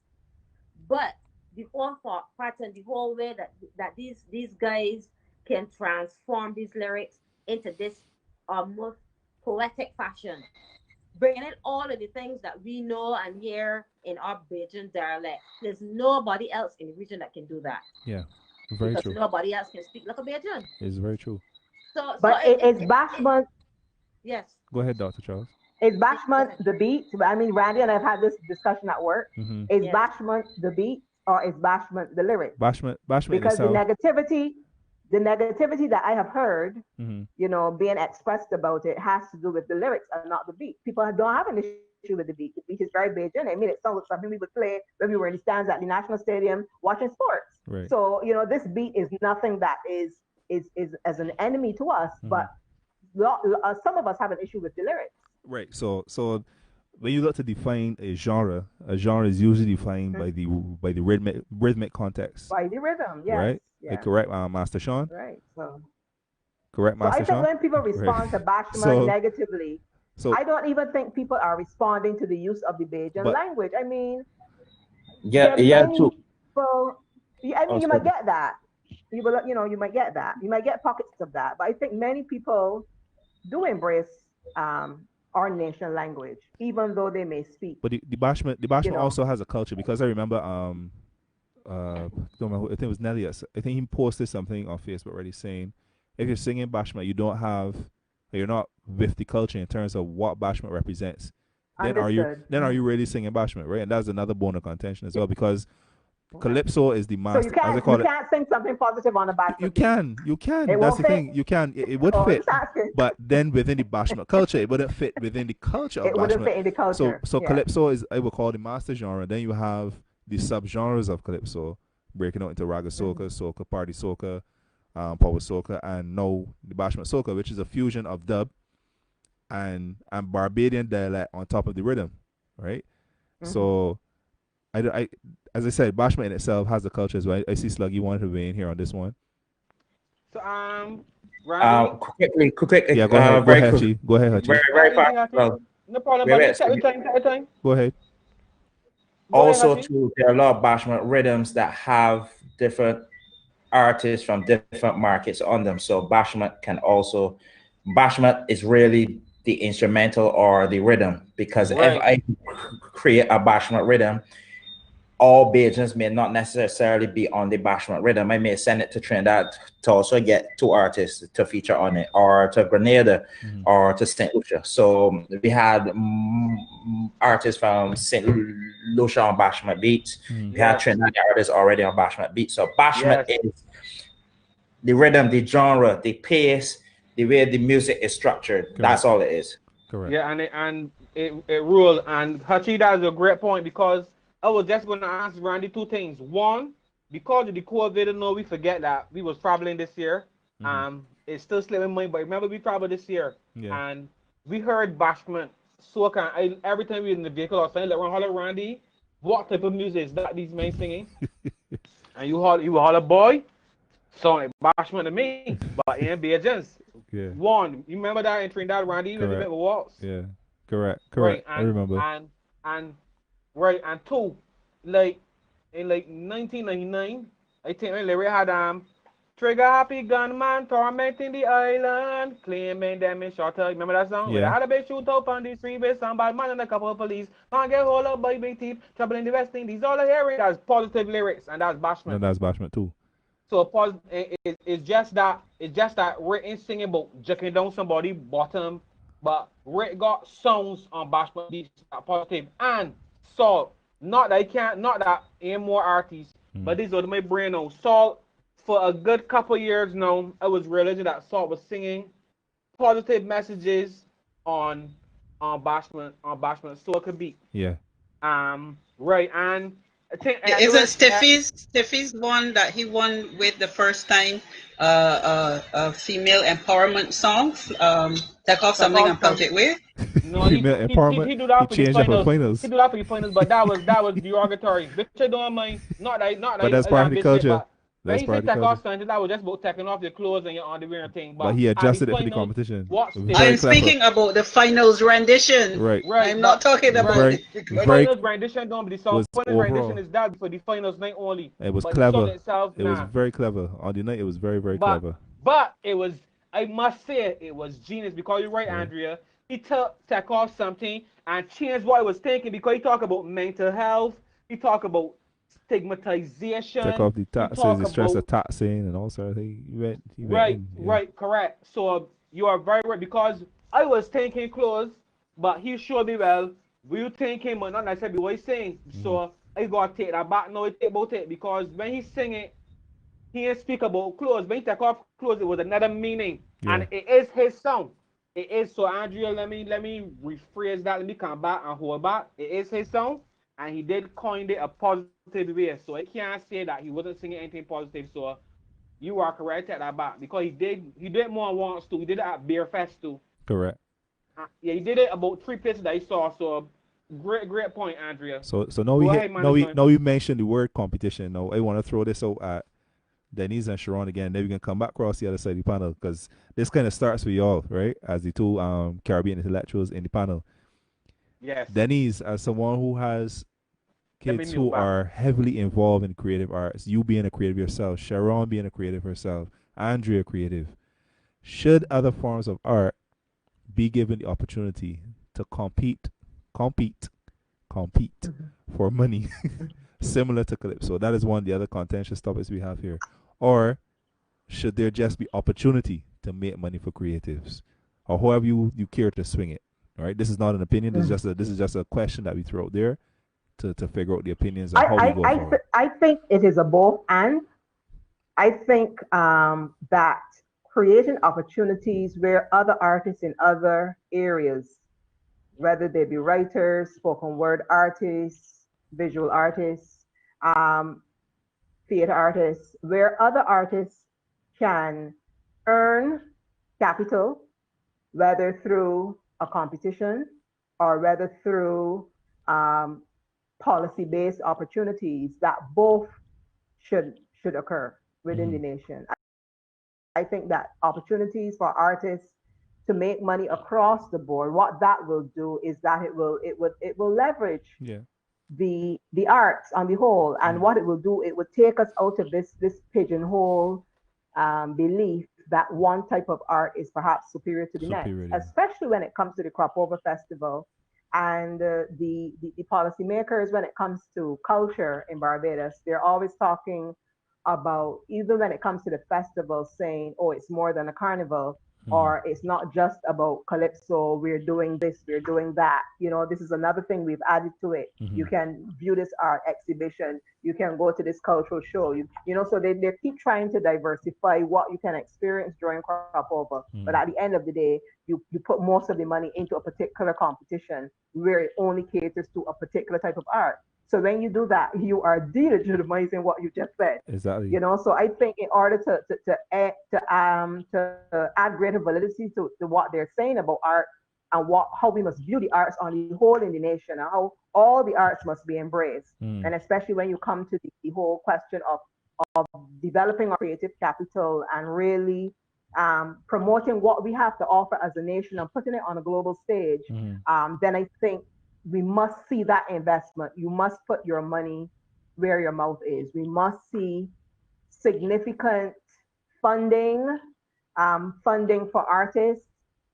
but the whole thought pattern, the whole way that these guys can transform these lyrics into this almost poetic fashion, bringing in all of the things that we know and hear in our Bajan dialect. There's nobody else in the region that can do that. Yeah, very because true. Nobody else can speak like a Bajan. It's very true. But it's Bashment. Yes. Go ahead, Dr. Charles. Is Bashment the beat? I mean, Randy and I've had this discussion at work. Is Yes. Bashment the beat or is Bashment the lyric? Bashment Because itself. the negativity that I have heard, Mhm. being expressed about it has to do with the lyrics and not the beat. People don't have an issue with the beat. The beat is very Bajan. I mean, it sounds like something we would play when we were in the stands at the National Stadium watching sports. Right. So, this beat is nothing that is as an enemy to us, but some of us have an issue with the lyrics. Right. So when you look to define a genre is usually defined by the rhythmic context. By the rhythm, yes. Right. Yes. Correct, Master Sean. Right. So Correct, I Master think Sean. when people respond to Bashment negatively, So I don't even think people are responding to the use of the Bajan But- language. I mean, Yeah, there are many too. people, I mean, you Also- might get that. You might get that. You might get pockets of that. But I think many people do embrace our nation language, even though they may speak. But the Bashment You know. also has a culture, because I remember don't know, I think it was Nelius. I think he posted something on Facebook already saying, if you're singing Bashment, you're not with the culture in terms of what Bashment represents. Then are Understood. you really singing Bashment, right? And that's another bone of contention as well, because Calypso is the So master. you as can't they call it. sing something positive on a Bashment. You beat. can. It That's won't the fit? thing. You can. It would Oh, fit, just asking. but then within the Bashment culture, it wouldn't fit within the culture of It wouldn't Bashment. fit in the culture. So Yeah. Calypso is, I would call, the master genre. Then you have the subgenres of Calypso, breaking out into Raga Soca, Soca, Party Soca, Power Soca, and now the Bashment Soca, which is a fusion of dub and Barbadian dialect on top of the rhythm, right? So, I as I said, Bashment in itself has a culture as well. I see Slug, you wanted to weigh in here on this one. So Randy, Quick. Yeah, go ahead. Go very ahead, quick. Chi. Go ahead, Hachi. Very fast. Well, no problem. wait, But wait, take your time. Go ahead. Go ahead, also Hachi. too, there are a lot of Bashment rhythms that have different artists from different markets on them. So Bashment is really the instrumental or the rhythm, because Right. if I create a Bashment rhythm, all Bajans may not necessarily be on the Bashment rhythm. I may send it to Trinidad to also get 2 artists to feature on it, or to Grenada, or to St. Lucia. So we had artists from St. Lucia on Bashment beats. We had Yes. Trinidad artists already on Bashment beats. So Bashment Yes. is the rhythm, the genre, the pace, the way the music is structured. That's all it is. Correct. Yeah, and it rules. And Hachi, that's a great point, because I was just going to ask Randy 2 things. One, because of the COVID, we forget that we was traveling this year. It's still slipping my mind, but remember we traveled this year, and we heard Bashment Soca. Every time we were in the vehicle or something, like, holler, Randy, what type of music is that these men singing? And you holler, boy, sound like Bashment to me, but in Bajans. Yeah. One, you remember that in Trinidad, Randy, when we Correct. met with Waltz? Yeah. Correct. Right, I remember. And right, and 2, like in 1999, I think Larry had Trigger happy gunman tormenting the island, claiming them in shorter. Remember that song? Where Yeah. they had a big shoot up on the street with some bad man and a couple of police. Man get hold up by big thief, trouble in the West Indies. All I hear that's positive lyrics, and that's No, Bashment. that's Bashment too. So it's just that Rick ain't singing about jerking down somebody bottom, but Rick got songs on Bashment beats that positive. And Saul, not that ain't more artists, but these are my brain now. Saul, for a good couple years now, I was realizing that Saul was singing positive messages on Bashment so it could be. Yeah. Right, and I think Isn't Steffi's one that he won with the first time a female empowerment song? Take off something and pelt it with. No, he Female empowerment. do that for the changed up for finals. finals. He do that for the finals, but that was derogatory. Which I don't mind. Not that. But that's part of the culture. But when That's he part said of the take off culture. something, that was just about taking off your clothes and your underwear and thing. But he adjusted it for the finals, competition. What It was very I'm clever. speaking about the finals rendition. Right. I'm not talking about Very- the The very- finals rendition don't be the song. was Finals overall. rendition is that for the finals night only. It was But the song clever. itself, It was nah. very clever. On the night, it was very, very But clever. but it was, I must say it was genius, because you're right, Yeah. Andrea. He took off something and changed what I was thinking, because he talk about mental health, he talk about stigmatization, Take off the he taxes, talk the stress of about taxing, and all sorts of things. He went right, in, yeah. right, correct. So you are very right, because I was thinking close, but he showed me well. We were thinking, but not necessarily what he's saying. So I gotta take that back now. I think about it, because when he's singing, he didn't speak about clothes. When he take off clothes, it was another meaning, Yeah. and it is his song. It is. So Andrea, let me rephrase that. Let me come back and hold back. It is his song, and he did coin it a positive way. So I can't say that he wasn't singing anything positive. So you are correct, take that back, because he did more than once too. He did it at Beer Fest too. Correct. Yeah, he did it about 3 places that he saw. So great point, Andrea. So now Go we ahead, man, now we mentioned the word competition. Now I want to throw this out at Denise and Sharon again. Then we can come back across the other side of the panel, because this kind of starts with y'all, right? As the two Caribbean intellectuals in the panel. Yes. Denise, as someone who has Let me kids mute who back. are heavily involved in creative arts, you being a creative yourself, Sharon being a creative herself, Andrea creative, should other forms of art be given the opportunity to compete for money, similar to Calypso? That is one of the other contentious topics we have here. Or should there just be opportunity to make money for creatives, or however you care to swing it? All right, this is not an opinion. This is just a question that we throw out there to figure out the opinions of how we go forward. I think it is a both and. I think that creating opportunities where other artists in other areas, whether they be writers, spoken word artists, visual artists, theater artists, where other artists can earn capital, whether through a competition or whether through policy-based opportunities, that both should occur within the nation. I think that opportunities for artists to make money across the board, what that will do is that it will leverage Yeah. the arts on the whole, and what it will do, it would take us out of this pigeonhole belief that one type of art is perhaps superior to the next, especially when it comes to the Crop Over Festival and the policymakers when it comes to culture in Barbados. They're always talking about, even when it comes to the festival, saying, oh, it's more than a carnival, or it's not just about Calypso, we're doing this, we're doing that. You know, this is another thing we've added to it. You can view this art exhibition, you can go to this cultural show, you know, so they keep trying to diversify what you can experience during Crop Over. But at the end of the day, you put most of the money into a particular competition where it only caters to a particular type of art. So when you do that, you are delegitimizing what you just said. Exactly. You know, so I think in order to add greater validity to what they're saying about art and how we must view the arts on the whole in the nation, and how all the arts must be embraced, and especially when you come to the whole question of developing our creative capital and really promoting what we have to offer as a nation and putting it on a global stage, then I think we must see that investment. You must put your money where your mouth is. We must see significant funding, funding for artists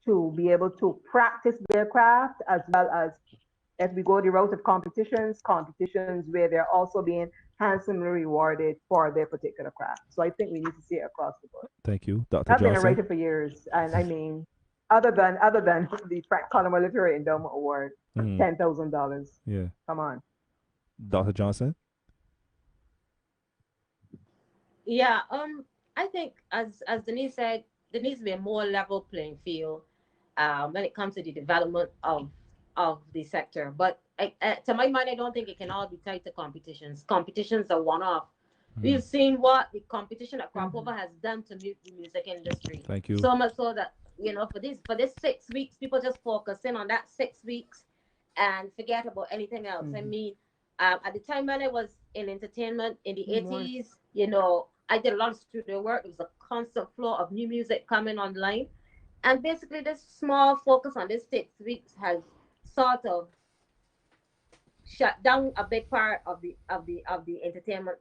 to be able to practice their craft, as well as if we go the route of competitions, competitions where they're also being handsomely rewarded for their particular craft. So I think we need to see it across the board. Thank you, Dr. I've been a Johnson. writer for years, and I mean, other than the Frank Collins Literary Endowment Award, $10,000. Yeah. Come on. Dr. Johnson. Yeah, I think as Denise said, there needs to be a more level playing field when it comes to the development of the sector. But to my mind, I don't think it can all be tied to competitions. Competitions are one-off. We've seen what the competition at Crop Over has done to the music industry. Thank you. So much so that, you know, for this 6 weeks, people just focus in on that 6 weeks and forget about anything else. I mean, at the time when I was in entertainment in the 80s, you know, I did a lot of studio work. It was a constant flow of new music coming online. And basically this small focus on this 6 weeks has sort of shut down a big part of the entertainment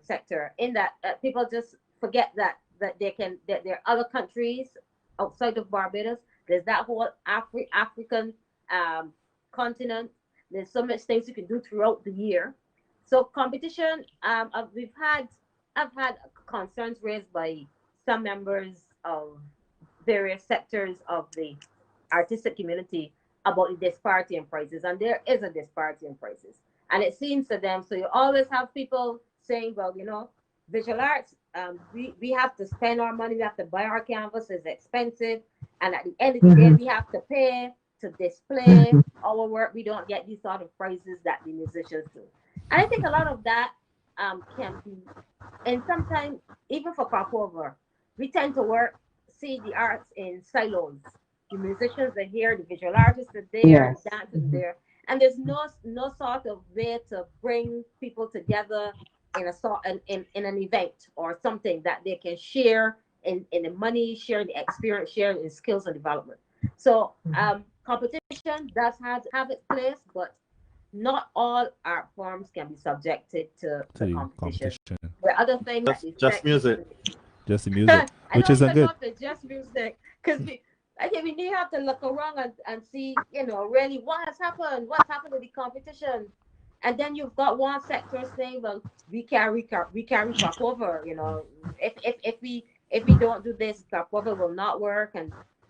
sector, in that people just forget that there are other countries outside of Barbados. There's that whole African continent. There's so much things you can do throughout the year. So competition, I've had concerns raised by some members of various sectors of the artistic community about the disparity in prices, and there is a disparity in prices, and it seems to them. So you always have people saying, well, you know, visual arts, we have to spend our money, we have to buy our canvas, it's expensive, and at the end of the day, we have to pay to display our work. We don't get these sort of prices that the musicians do, and I think a lot of that can be, and sometimes even for Crop Over, we tend to see the arts in silos. The musicians are here, the visual artists are there, the dancers are there, and there's no sort of way to bring people together in an event or something that they can share in the money, share the experience, share in skills and development. So competition does have its place, but not all art forms can be subjected to competition. There are other things just music. Just the music, which isn't good. Just music, because I think we have to look around and see, you know, really what's happened to the competition. And then you've got one sector saying, well, we carry Crop Over, you know, if we don't do this, Crop Over will not work.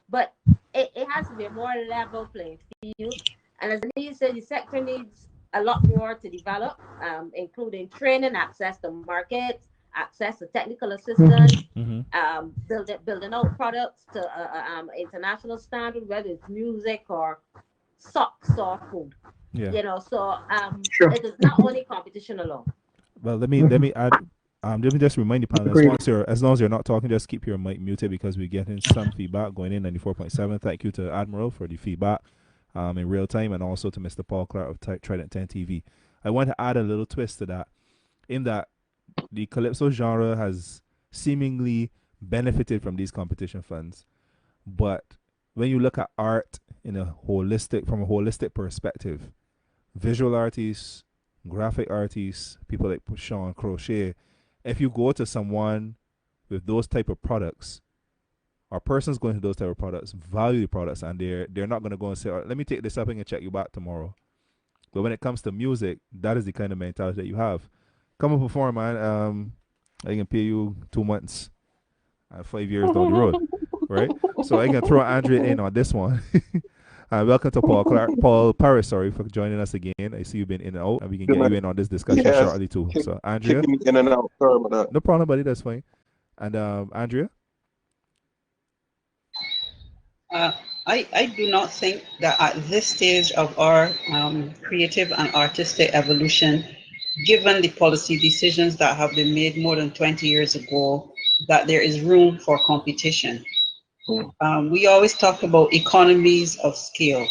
But it has to be a more level playing field. And as Anita said, the sector needs a lot more to develop, including training, access to markets, access to technical assistance, building out products to international standard, whether it's music or socks or food. Yeah. You know, so it is not only competition alone. Well, let me add. Let me just remind you, panelists, as long as you're not talking, just keep your mic muted, because we're getting some feedback going in 94.7. Thank you to Admiral for the feedback in real time, and also to Mr. Paul Clark of Trident 10 TV. I want to add a little twist to that, in that the calypso genre has seemingly benefited from these competition funds, but when you look at art from a holistic perspective, visual artists, graphic artists, people like Sean Crochet, if you go to someone with those type of products, or persons going to those type of products, value the products, and they're not going to go and say, all right, let me take this up and check you back tomorrow. But when it comes to music, that is the kind of mentality that you have. Come and perform, man. I can pay you 2 months and 5 years down the road, right? So I can throw Andrea in on this one. Welcome to Paul Paris, sorry, for joining us again. I see you've been in and out, and we can get you in on this discussion shortly too. So Andrea, in and out. Sorry about that. No problem, buddy. That's fine. And Andrea. I do not think that at this stage of our creative and artistic evolution, given the policy decisions that have been made more than 20 years ago, that there is room for competition. We always talk about economies of scale.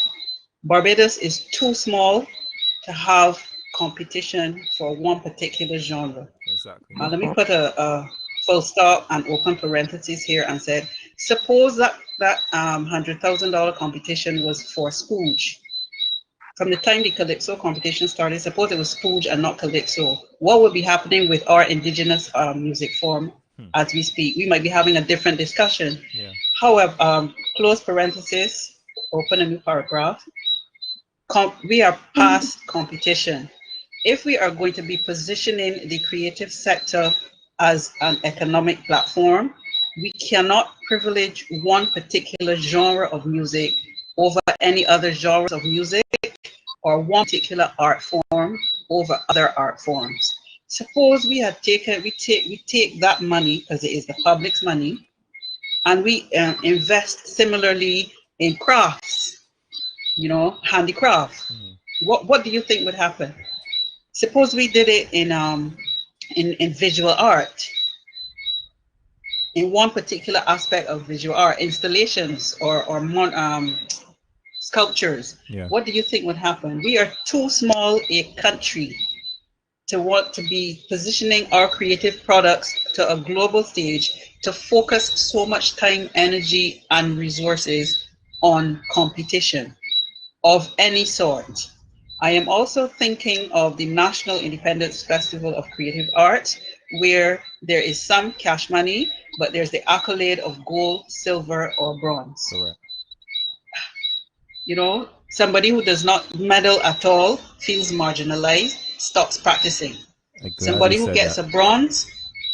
Barbados is too small to have competition for one particular genre. Exactly. Let me put a full stop and open parentheses here and said, suppose that $100,000 competition was for Spooge. From the time the Calypso competition started, suppose it was Spooge and not Calypso. What would be happening with our indigenous music form as we speak. We might be having a different discussion. Yeah. However, close parenthesis, open a new paragraph. We are past competition. If we are going to be positioning the creative sector as an economic platform, we cannot privilege one particular genre of music over any other genres of music, or one particular art form over other art forms. Suppose we had taken, we take that money, because it is the public's money, and we invest similarly in crafts, you know, handicraft. What do you think would happen? Suppose we did it in visual art, in one particular aspect of visual art, installations or sculptures. Yeah. What do you think would happen? We are too small a country to want to be positioning our creative products to a global stage to focus so much time, energy, and resources on competition of any sort. I am also thinking of the National Independence Festival of Creative Arts, where there is some cash money, but there's the accolade of gold, silver, or bronze. Correct. You know, somebody who does not medal at all feels marginalized, stops practicing. Somebody who gets a bronze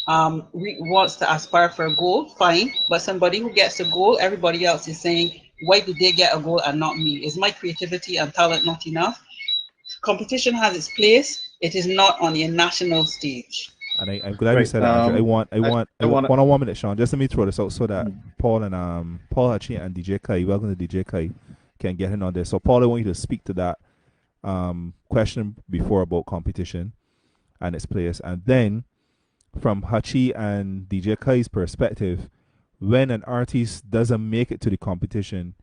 wants to aspire for a gold, fine. But somebody who gets a gold, everybody else is saying, why did they get a gold and not me? Is my creativity and talent not enough? Competition has its place. It is not on a national stage. And I'm glad you said that, Andrew. I want 1 minute, Sean. Just let me throw this out so that Paul Hachi and DJ Kai, welcome to DJ Kai, can get in on this. So Paul, I want you to speak to that question before about competition and its place, and then from Hachi and DJ Kai's perspective, when an artist doesn't make it to the competition,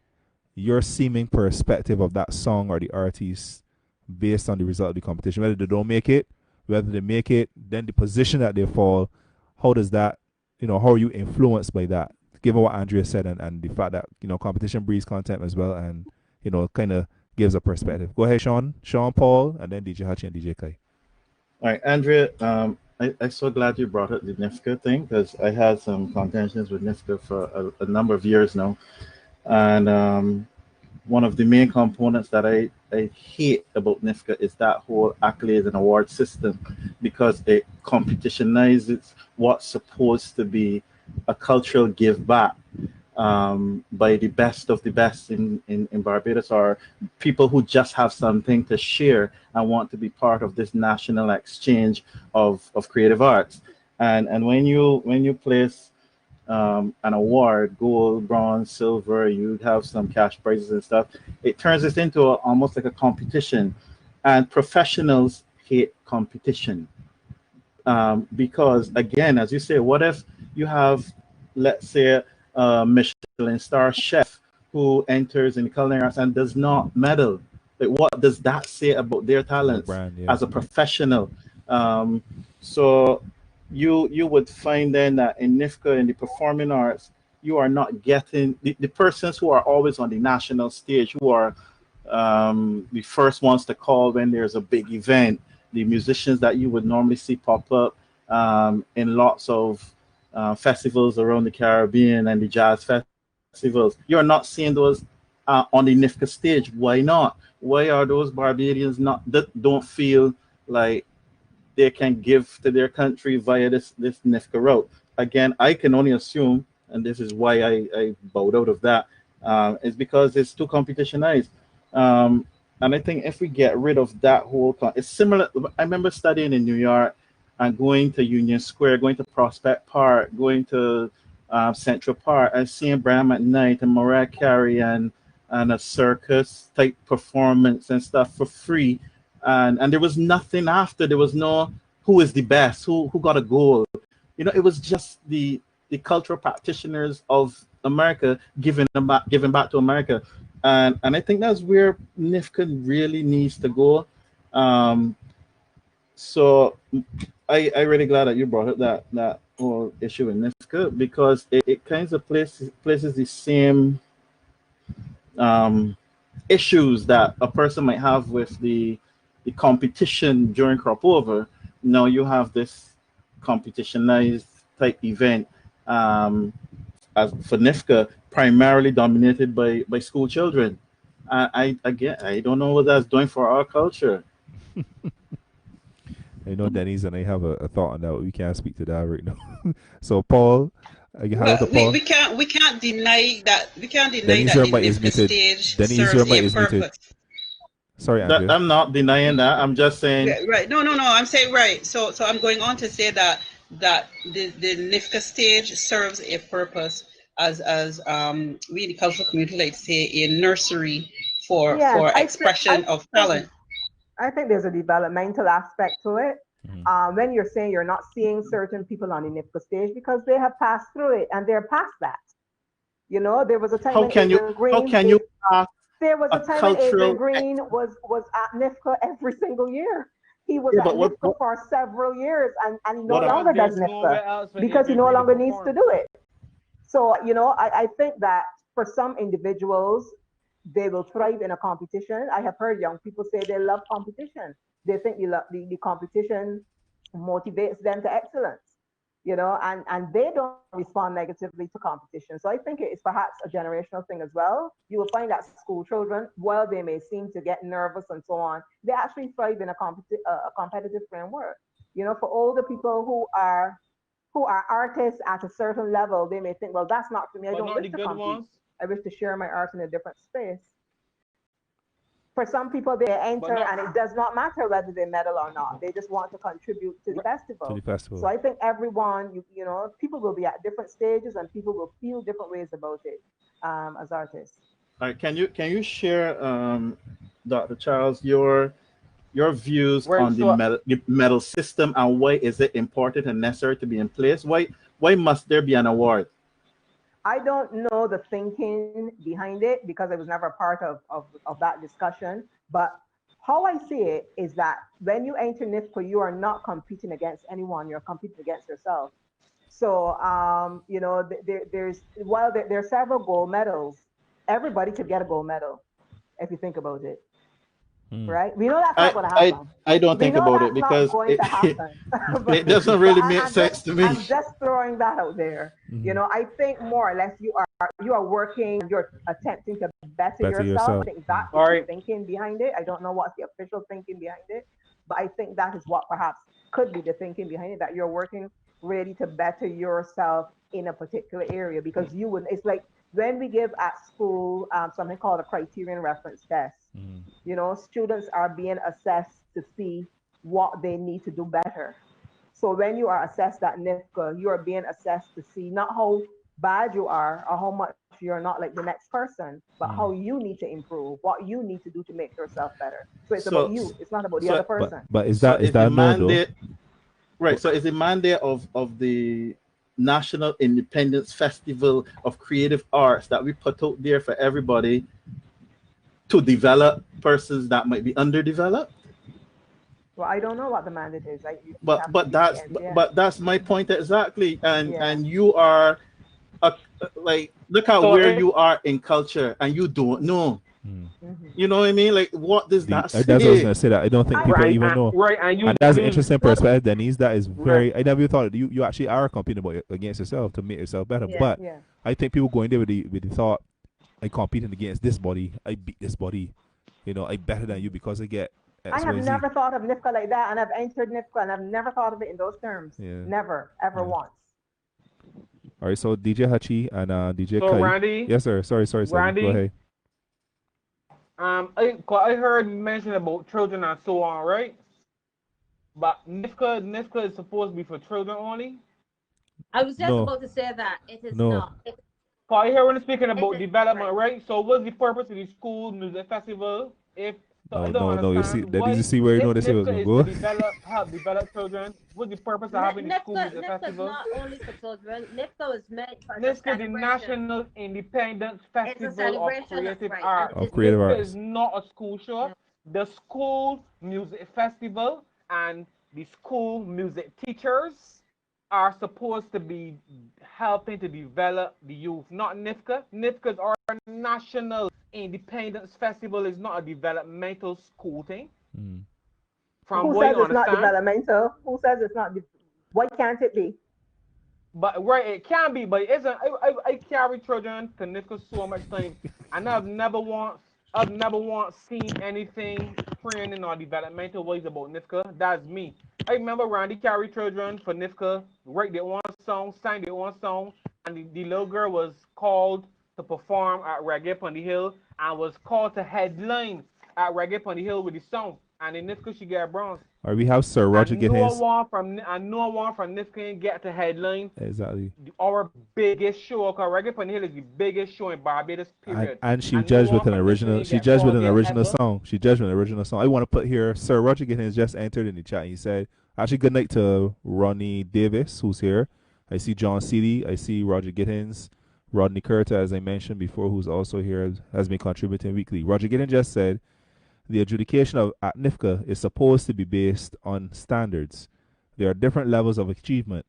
your seeming perspective of that song or the artist based on the result of the competition, whether they don't make it, whether they make it, then the position that they fall, how does that, how are you influenced by that? Given what Andrea said and the fact that, competition breeds content as well, and, kind of gives a perspective. Go ahead, Sean, Paul, and then DJ Hachi and DJ Kai. All right, Andrea, I'm so glad you brought up the NIFCA thing, because I had some contentions with NIFCA for a number of years now. And one of the main components that I hate about NIFCA is that whole accolades and award system, because it competitionizes what's supposed to be a cultural give back by the best of the best in Barbados, or people who just have something to share and want to be part of this national exchange of creative arts. And when you place an award, gold, bronze, silver, you have some cash prizes and stuff, it turns it into almost like a competition. And professionals hate competition because, again, as you say, what if you have, let's say, a Michelin star chef who enters in the culinary arts and does not medal? Like, what does that say about their talents as a professional? So you would find then that in NIFCA, in the performing arts, you are not getting the persons who are always on the national stage, who are the first ones to call when there's a big event, the musicians that you would normally see pop up in lots of festivals around the Caribbean and the jazz festivals. You're not seeing those on the NIFCA stage. Why not? Why are those Barbadians that don't feel like they can give to their country via this NIFCA route? Again, I can only assume, and this is why I bowed out of that, is because it's too competitionized. And I think if we get rid of that whole, it's similar. I remember studying in New York and going to Union Square, going to Prospect Park, going to Central Park, and seeing Brian McKnight and Mariah Carey and a circus type performance and stuff for free. And there was nothing after. There was no who is the best, who got a goal. It was just the cultural practitioners of America giving back to America. And I think that's where NIFCA really needs to go. So I'm really glad that you brought up that whole issue in NIFCA, because it kind of places the same issues that a person might have with the competition during crop over. Now you have this competitionized type event, as for NIFCA, primarily dominated by school children. I don't know what that's doing for our culture. I know Denny's and I have a thought on that, but we can't speak to that right now. So Paul, I can Well, have to Paul. we can't deny that Denny's, the your mic is NIFTA muted. stage Denny's, your serves mic a is muted. purpose. Sorry, Andrea. I'm not denying that. I'm just saying. Yeah, right. No. I'm saying right. So I'm going on to say that the NIFTA stage serves a purpose as we in the cultural community like to say a nursery for Yes, expression of talent. I think there's a developmental aspect to it. When you're saying you're not seeing certain people on the NIFCA stage because they have passed through it and they're past that. You know, there was a time when Adrian Green, there was a time when Adrian Green was at NIFCA every single year. He was at NIFCA for several years and he no longer does NIFCA because he no longer needs to do it. So, you know, I think that for some individuals, they will thrive in a competition. I have heard young people say they love competition. They think the competition motivates them to excellence, you know, and they don't respond negatively to competition. So I think it is perhaps a generational thing as well. You will find that school children, while they may seem to get nervous and so on, they actually thrive in a competitive framework. You know, for older people who are artists at a certain level, they may think, well, that's not for me. I don't wish to compete. I wish to share my art in a different space. For some people, they enter and it does not matter whether they medal or not. They just want to contribute to the festival. So I think everyone, you know, people will be at different stages and people will feel different ways about it as artists. All right, can you share, Dr. Charles, your views on the medal system and why is it important and necessary to be in place? Why must there be an award? I don't know the thinking behind it because I was never a part of that discussion. But how I see it is that when you enter NIFCA, you are not competing against anyone. You're competing against yourself. So, you know, there are several gold medals. Everybody could get a gold medal if you think about it. Right? We know that's not going to happen. I don't think about it because it doesn't really make sense to me. I'm just throwing that out there. You know, I think more or less you are working, you're attempting to better yourself. I think that's the thinking behind it. I don't know what's the official thinking behind it, but I think that is what perhaps could be the thinking behind it, that you're working really to better yourself in a particular area because you wouldn't. It's like when we give at school something called a criterion reference test. You know, students are being assessed to see what they need to do better. So when you are assessed at NIFCA, you are being assessed to see not how bad you are or how much you're not like the next person, but how you need to improve, what you need to do to make yourself better. So it's about you. It's not about the other person. But is that mandate? Right. So is the mandate of the National Independence Festival of Creative Arts that we put out there for everybody to develop persons that might be underdeveloped? Well, I don't know what the mandate is. But that's my point exactly. And you are like, look at where you are in culture, and you don't know. You know what I mean? Like, what does that say? That's what I was gonna say. That I don't think people even know. Right, and that's an interesting perspective, Denise. That is very. I never thought you actually are competing against yourself to make yourself better. But I think people go in there with the thought, I competing against this body, I beat this body, you know, I better than you because I get X, I have never thought of NIFCA like that, and I've entered NIFCA and I've never thought of it in those terms. Never, ever once. All right, so DJ Hachi and DJ Kai. Randy? Yes, sir. Sorry. Randy? Go ahead. I heard mention about children and so on, right? But NIFCA is supposed to be for children only? I was just about to say that. It is not. I hear when speaking about development, right? So what's the purpose of the school music festival? No, you see where you know this was going to go. Help develop children. What's the purpose of having the school music festival? Not only for children. NIFCA was meant for NIFCA, the National Independence Festival of Creative Arts. NIFCA is not a school show. The school music festival and the school music teachers are supposed to be helping to develop the youth, not NIFCA. NIFCA is our National Independence Festival, is not a developmental school thing. Who says it's not developmental? Who says it's not? Why can't it be? But right, it can be, but it isn't. I carry children to Nifka so much time, and I've never once seen anything training or developmental ways about Nifka. That's me. I remember Randy carry children for Nifka, write their one song, sang their one song, and the little girl was called to perform at Reggae on the Hill and was called to headline at Reggae on the Hill with the song. And in Nifka, she got bronze. Or we have Sir Roger And no Gittins. one from this can get to headline Exactly. our biggest show. Cause Reggae Pon the Hill is the biggest show in Barbados, period. And she And no judged one with an from this original. can She get judged with called an there original ever. song. She judged with an original song. I want to put here. Sir Roger Gittins just entered in the chat. He said, "Actually, good night to Ronnie Davis, who's here. I see John Seeley. I see Roger Gittins, Rodney Curta, as I mentioned before, who's also here, has been contributing weekly. Roger Gittins just said the adjudication of at NIFCA is supposed to be based on standards. There are different levels of achievement.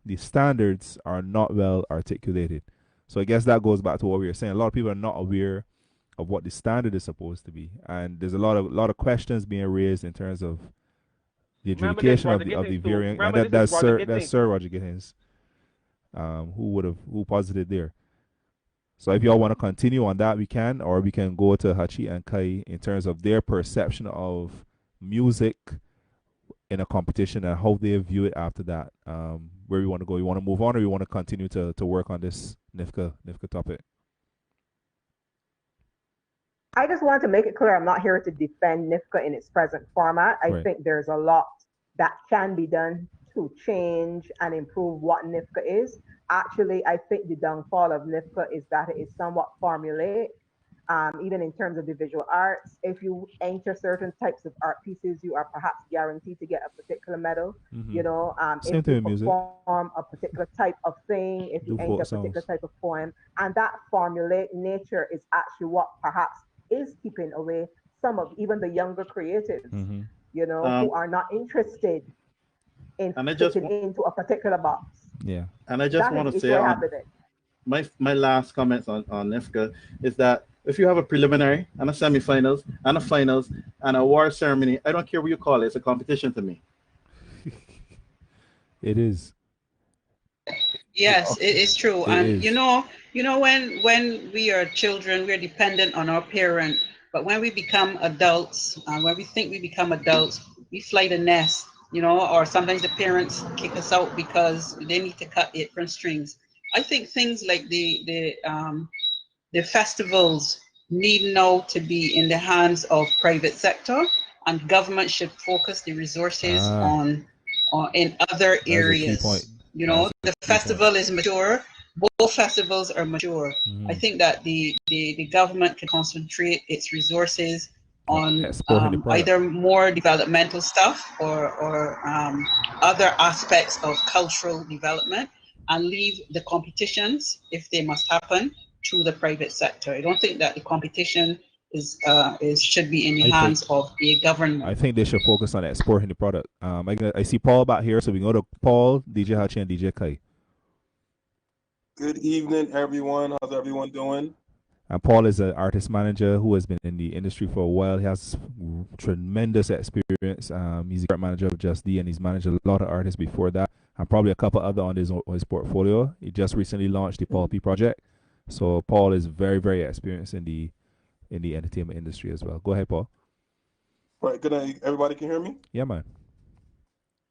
The standards are not well articulated. So I guess that goes back to what we were saying. A lot of people are not aware of what the standard is supposed to be, and there's a lot of questions being raised in terms of the Remember this, adjudication Roger of the Gittins too. variant. And Remember this is Roger that's Gittins. Sir Roger Gittins, who posited there. So if y'all want to continue on that, we can, or we can go to Hachi and Kai in terms of their perception of music in a competition and how they view it after that. Where we want to go. You want to move on, or you want to continue to work on this NIFCA topic? I just want to make it clear I'm not here to defend NIFCA in its present format. I Right. think there's a lot that can be done to change and improve what NIFCA is. Actually, I think the downfall of NIFCA is that it is somewhat formulaic, even in terms of the visual arts. If you enter certain types of art pieces, you are perhaps guaranteed to get a particular medal. Mm-hmm. You know, Same if thing you with music. perform a particular type of thing, if you Do enter folk a particular songs. type of poem, and that formulaic nature is actually what perhaps is keeping away some of even the younger creatives, Mm-hmm. you know, who are not interested in And I just fitting into a particular box. Yeah. and I just That want is to the say issue I have on with it. my last comments on NIFCA is that if you have a preliminary and a semifinals and a finals and a award ceremony, I don't care what you call it, it's a competition to me. It is. Yes, it is true. It And is. you know, when we are children, we're dependent on our parent. But when we become adults, when we think we become adults, we fly the nest, you know, or sometimes the parents kick us out because they need to cut apron strings. I think things like the festivals need now to be in the hands of private sector, and government should focus the resources on in other That's a key point. areas. You know, the festival is mature. Both festivals are mature. Mm-hmm. I think that the government can concentrate its resources on exporting the product. either more developmental stuff or other aspects of cultural development, and leave the competitions, if they must happen, to the private sector. I don't think that the competition is should be in the hands of a government. I think they should focus on exporting the product. I see Paul back here, so we can go to Paul, DJ Hachi, and DJ Kai. Good evening, everyone. How's everyone doing? And Paul is an artist manager who has been in the industry for a while. He has tremendous experience. He's the art manager of Just D, and he's managed a lot of artists before that, and probably a couple other on his portfolio. He just recently launched the Paul P Project. So Paul is very, very experienced in the entertainment industry as well. Go ahead, Paul. All right, good night. Everybody can hear me? Yeah, man.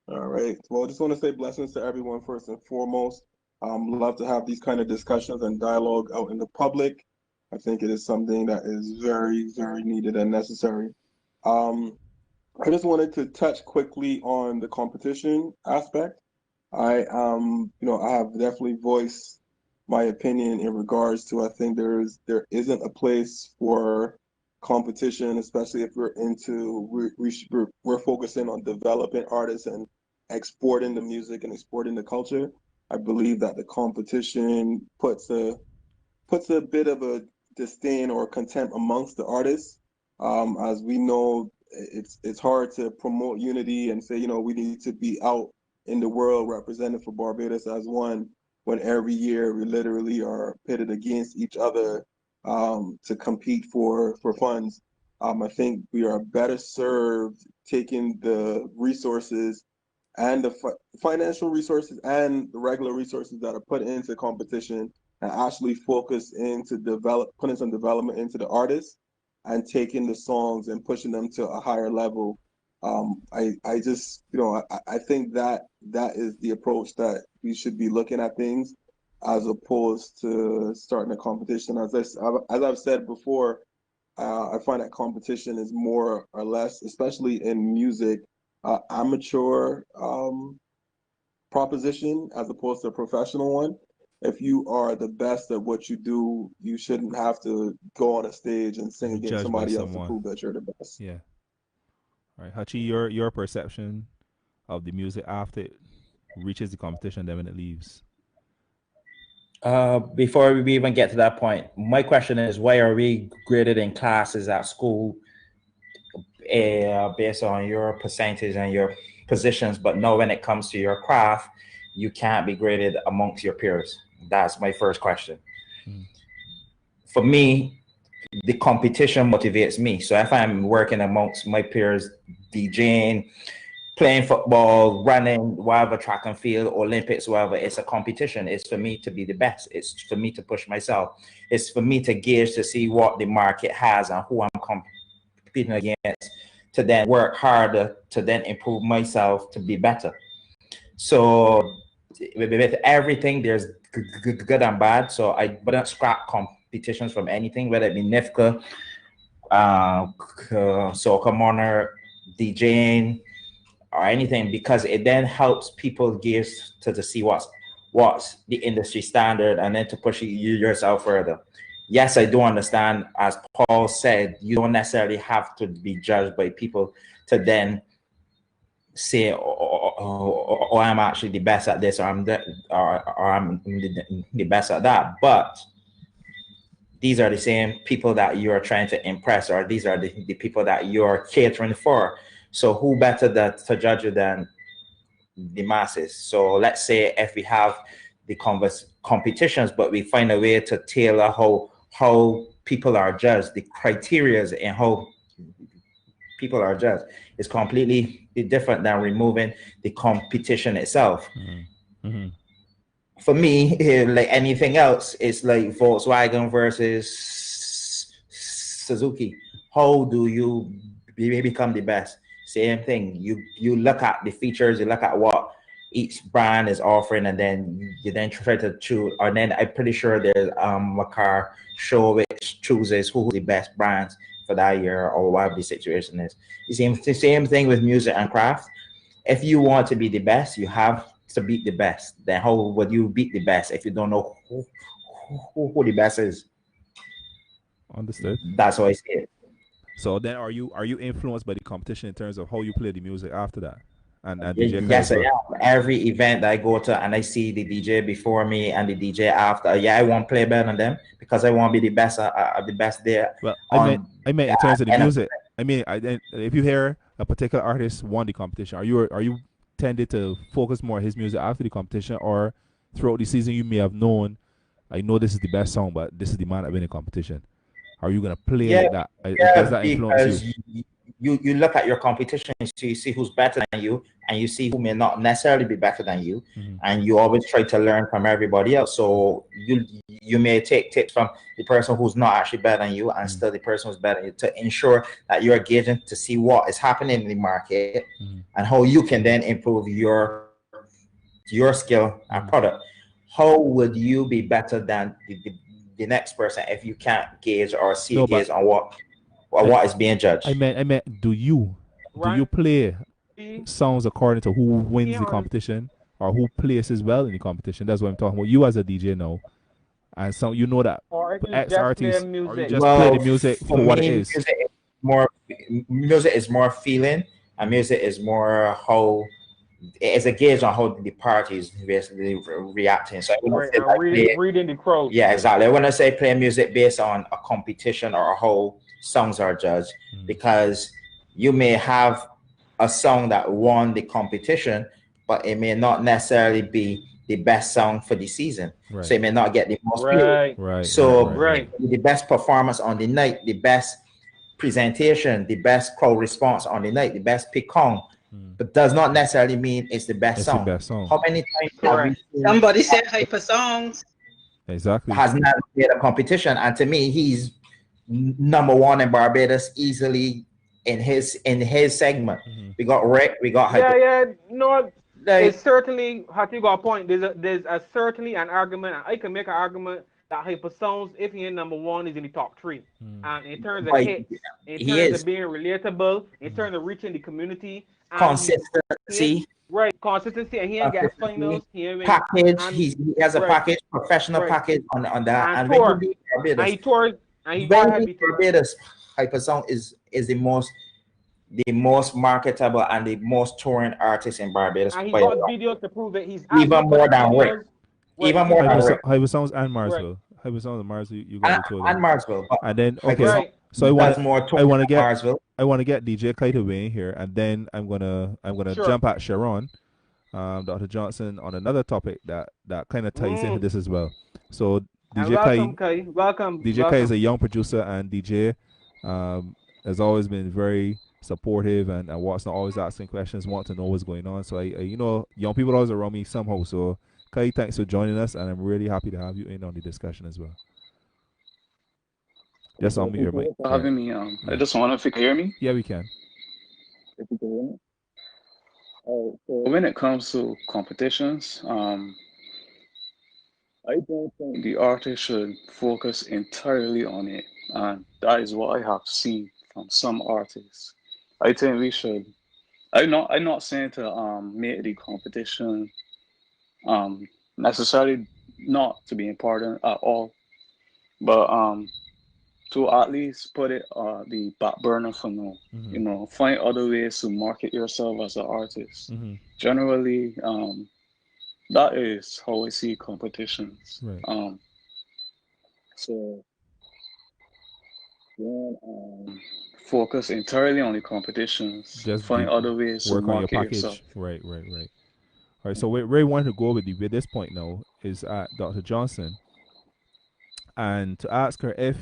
All right. Well, I just want to say blessings to everyone first and foremost. Love to have these kind of discussions and dialogue out in the public. I think it is something that is very, very needed and necessary. I just wanted to touch quickly on the competition aspect. I have definitely voiced my opinion in regards to, I think there isn't a place for competition, especially if we're focusing on developing artists and exporting the music and exporting the culture. I believe that the competition puts a bit of a disdain or contempt amongst the artists. As we know, it's hard to promote unity and say, we need to be out in the world represented for Barbados as one, when every year we literally are pitted against each other to compete for funds. I think we are better served taking the resources and the financial resources and the regular resources that are put into competition and actually focus into putting some development into the artists and taking the songs and pushing them to a higher level. I just, I think that is the approach that we should be looking at things, as opposed to starting a competition. As I've said before, I find that competition is more or less, especially in music, amateur proposition as opposed to a professional one. If you are the best at what you do, you shouldn't have to go on a stage and sing against somebody else to prove that you're the best. Yeah. All right, Hachi, your perception of the music after it reaches the competition, then when it leaves. Before we even get to that point, my question is, why are we graded in classes at school based on your percentage and your positions, but no, when it comes to your craft, you can't be graded amongst your peers? That's my first question. For me, the competition motivates me. So if I'm working amongst my peers, DJing, playing football, running, whatever, track and field, Olympics, whatever, it's a competition. It's for me to be the best. It's for me to push myself. It's for me to gauge to see what the market has and who I'm competing against, to then work harder, to then improve myself, to be better. So with everything, there's good and bad. So I wouldn't scrap competitions from anything, whether it be NIFCA, Soca Monarch, DJing, or anything, because it then helps people gauge to see what's the industry standard, and then to push you yourself further. Yes, I do understand, as Paul said, you don't necessarily have to be judged by people to then say, oh, I'm actually the best at this, or I'm the best at that. But these are the same people that you are trying to impress, or these are the people that you're catering for. So who better to judge you than the masses? So let's say if we have the competitions, but we find a way to tailor how people are judged, the criteria in how people are judged is completely different than removing the competition itself. For me, like anything else, it's like Volkswagen versus Suzuki. How do you become the best? Same thing. You look at the features, you look at what each brand is offering, and then you then try to choose. And then I'm pretty sure there's a car show which chooses who's the best brands for that year, or whatever the situation is. The same thing with music and craft. If you want to be the best, you have to beat the best. Then how would you beat the best if you don't know who the best is? Understood. That's how I see it. So then, are you influenced by the competition in terms of how you play the music after that? And DJ yes, I am. Every event that I go to and I see the DJ before me and the DJ after, yeah, I won't play better than them because I won't be the best there. Well, I meant in terms of the music. I mean, if you hear a particular artist won the competition, are you tended to focus more on his music after the competition, or throughout the season you may have known, I know this is the best song, but this is the man that win the competition? Are you gonna play like that? Does that influence you? You look at your competition, so you see who's better than you, and you see who may not necessarily be better than you, and you always try to learn from everybody else. So you may take tips from the person who's not actually better than you, and still the person who's better than you, to ensure that you're gauging to see what is happening in the market and how you can then improve your skill and product. How would you be better than the next person if you can't gauge or see gauge on what is being judged? I meant, do you play songs according to who wins the competition or who places well in the competition? That's what I'm talking about. You as a DJ now, and so you know that X artists, or you just play the music for what it is. Music is more feeling, and music is more how. It's a gauge on how the party is basically reacting. So reading the crowd. Yeah, exactly. I want to say play music based on a competition or how songs are judged, because you may have a song that won the competition, but it may not necessarily be the best song for the season. Right. So it may not get the most play. Right. So the best performance on the night, the best presentation, the best crowd response on the night, the best pick-on but does not necessarily mean it's the best It's song. the best song. How many times have we seen Somebody said hyper songs. Exactly. has not made a competition, and to me, he's number one in Barbados easily in his segment. We got Rick, we got hyper. No, Like, it's certainly, Hati got a point. There's a certainly an argument, and I can make an argument that Hyper Sounds, if he ain't number one, is in the top three. And in terms of But hits, in he terms is. of being relatable, in terms of reaching the community, and Consistency. Consistency, and he ain't got finals. Package. He has a package, professional package on that. And when tour. he beat Barbados, And he toured. And he when toured he beat Barbados, Hyper Sound is the most marketable and the most touring artist in Barbados. And he got videos to prove it. He's even more than Rick. Even more than Rick. Hyper Sounds and Marsville. Hyper Sounds and Marsville. You got to and Marsville. And then so I want to get Marsville. I want to get DJ Kite away here, and then I'm gonna jump at Sharon, Dr. Johnson, on another topic that kind of ties into this as well. So DJ Kai is a young producer, and DJ has always been very supportive and wants to always asking questions, want to know what's going on. So I young people always around me somehow. So Kai, thanks for joining us, and I'm really happy to have you in on the discussion as well. Just on me here, Mike. For having me. I just wonder if you can hear me. Yeah, we can. If you can hear me. So when it comes to competitions, I don't think the artist should focus entirely on it, and that is what I have seen from some artists. I think we should. I'm not saying to make the competition necessarily not to be important at all, but to at least put it the back burner for now. You know, find other ways to market yourself as an artist. Generally, that is how I see competitions. Right. So don't focus entirely on the competitions. Just find other ways to work on your market package. yourself. Right. All right. So where we want to go with this point now is at Dr. Johnson, and to ask her if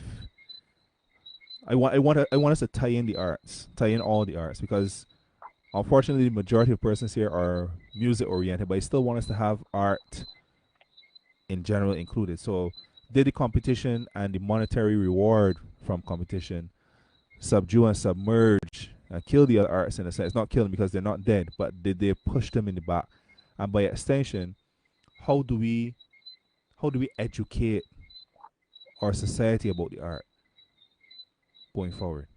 I want us to tie in all the arts, because unfortunately the majority of persons here are music oriented, but I still want us to have art in general included. So did the competition and the monetary reward from competition subdue and submerge and kill the other artists in a sense? Not kill them because they're not dead, but did they push them in the back? And by extension, how do we educate our society about the art going forward?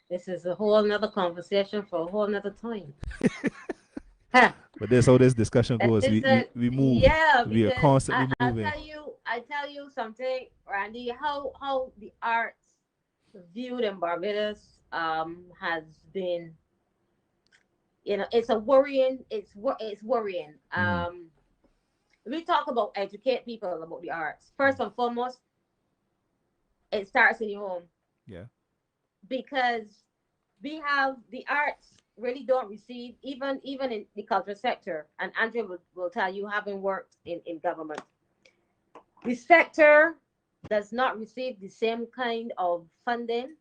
This is a whole nother conversation for a whole nother time. But that's how this discussion goes. We move. Yeah, we are constantly moving. I tell you something, Randy. How the arts viewed in Barbados has been, it's worrying. It's worrying. We talk about educate people about the arts. First and foremost, it starts in your home. Yeah. Because we have the arts really don't receive, even in the culture sector, and Andrea will tell you, having worked in government, the sector does not receive the same kind of funding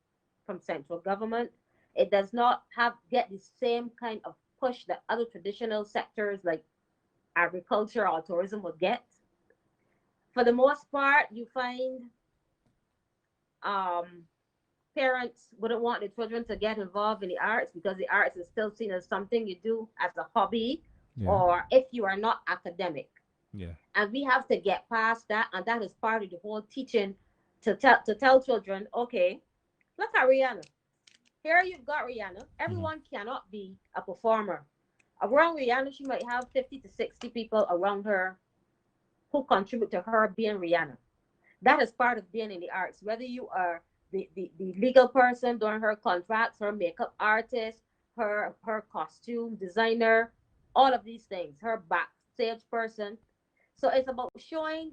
from central government. It does not get the same kind of push that other traditional sectors like agriculture or tourism would get. For the most part, you find parents wouldn't want their children to get involved in the arts because the arts is still seen as something you do as a hobby, or if you are not academic. Yeah. And we have to get past that, and that is part of the whole teaching to tell children, okay, look at Rihanna. Here you've got Rihanna. Everyone cannot be a performer. Around Rihanna, she might have 50 to 60 people around her who contribute to her being Rihanna. That is part of being in the arts, whether you are the legal person doing her contracts, her makeup artist, her costume designer, all of these things, her backstage person. So it's about showing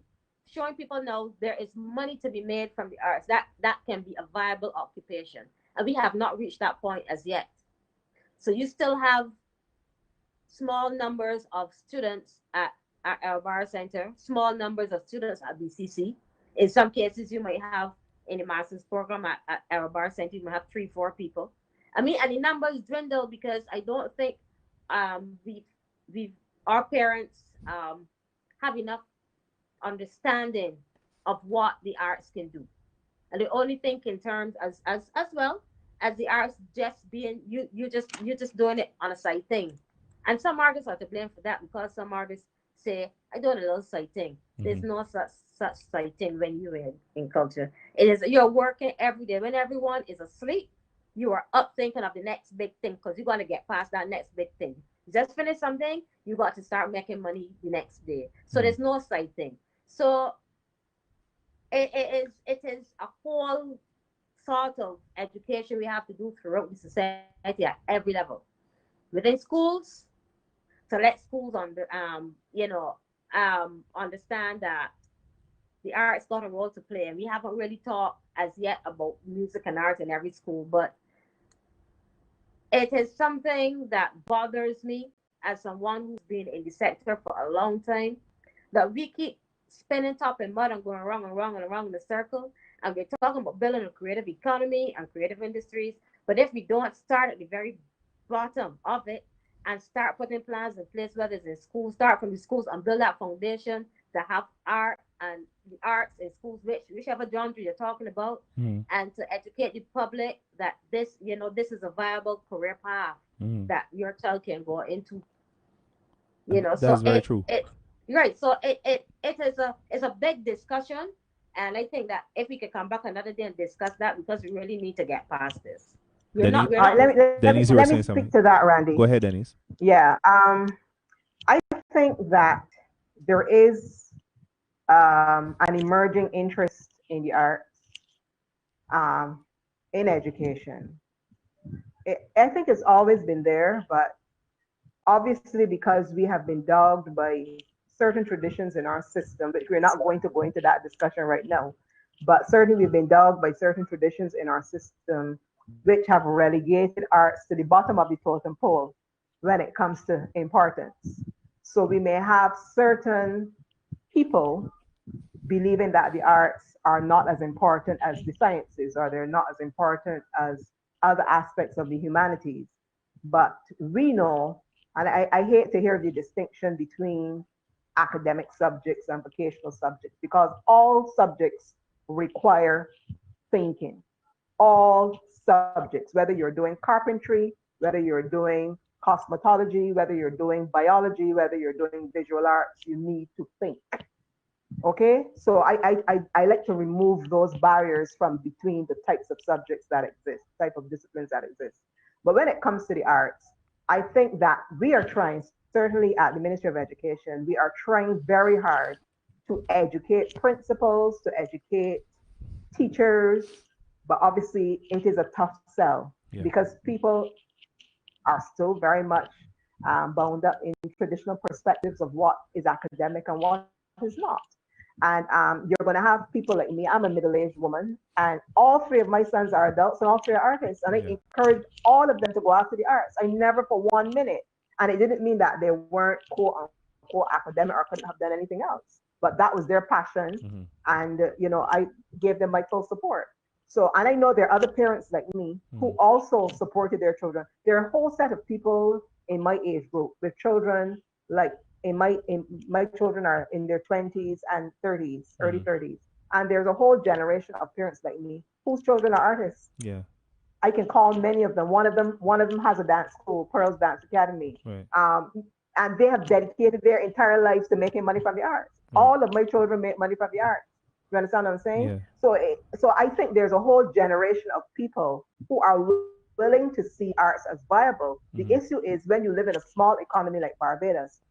people know there is money to be made from the arts. That can be a viable occupation. And we have not reached that point as yet. So you still have small numbers of students at our bar center, small numbers of students at BCC. In some cases, you might have in the master's program at Arabar Center, you might have 3-4 people. I mean, and the numbers dwindle because I don't think we our parents have enough understanding of what the arts can do, and they only think in terms as well as the arts just being you're just doing it on a side thing, and some artists are to blame for that because some artists say I do a little side thing. There's no such side thing when you're in culture. It is you're working every day when everyone is asleep. You are up thinking of the next big thing because you're going to get past that next big thing. You just finish something, you got to start making money the next day. So there's no side thing. So it is a whole sort of education we have to do throughout the society at every level. Within schools, to let schools understand that the arts got a role to play. And we haven't really talked as yet about music and art in every school, but it is something that bothers me as someone who's been in the sector for a long time, that we keep spinning top and mud and going around and around and around in a circle. And we're talking about building a creative economy and creative industries. But if we don't start at the very bottom of it and start putting plans in place, whether it's in schools, start from the schools and build that foundation to have art and the arts in schools, whichever genre you're talking about, and to educate the public that this is a viable career path that your child can go into. That's very true. Right. So it's a big discussion, and I think that if we could come back another day and discuss that, because we really need to get past this. Denise, you were saying something. Speak to that, Randy. Go ahead, Denise. Yeah. I think that there is an emerging interest in the arts, in education. I think it's always been there, but obviously because we have been dogged by certain traditions in our system, which we're not going to go into that discussion right now, but certainly we've been dogged by certain traditions in our system which have relegated arts to the bottom of the totem pole when it comes to importance. So we may have certain people believing that the arts are not as important as the sciences, or they're not as important as other aspects of the humanities. But we know, and I hate to hear the distinction between academic subjects and vocational subjects, because all subjects require thinking. All subjects, whether you're doing carpentry, whether you're doing cosmetology, whether you're doing biology, whether you're doing visual arts, you need to think. Okay, so I like to remove those barriers from between the types of subjects that exist, type of disciplines that exist. But when it comes to the arts, I think that we are trying, certainly at the Ministry of Education, we are trying very hard to educate principals, to educate teachers, but obviously it is a tough sell because people are still very much bound up in traditional perspectives of what is academic and what is not. And you're going to have people like me. I'm a middle-aged woman, and all three of my sons are adults, and all three are artists. And I encourage all of them to go after the arts. I never for 1 minute. And it didn't mean that they weren't quote academic or couldn't have done anything else. But that was their passion, and I gave them my full support. So, and I know there are other parents like me who also supported their children. There are a whole set of people in my age group with children like. In my children are in their 20s and 30s, early 30s, and there's a whole generation of parents like me whose children are artists. Yeah, I can call many of them. One of them has a dance school, Pearls Dance Academy, right. And they have dedicated their entire lives to making money from the arts. Right. All of my children make money from the arts. You understand what I'm saying? Yeah. So I think there's a whole generation of people who are willing to see arts as viable. The issue is when you live in a small economy like Barbados,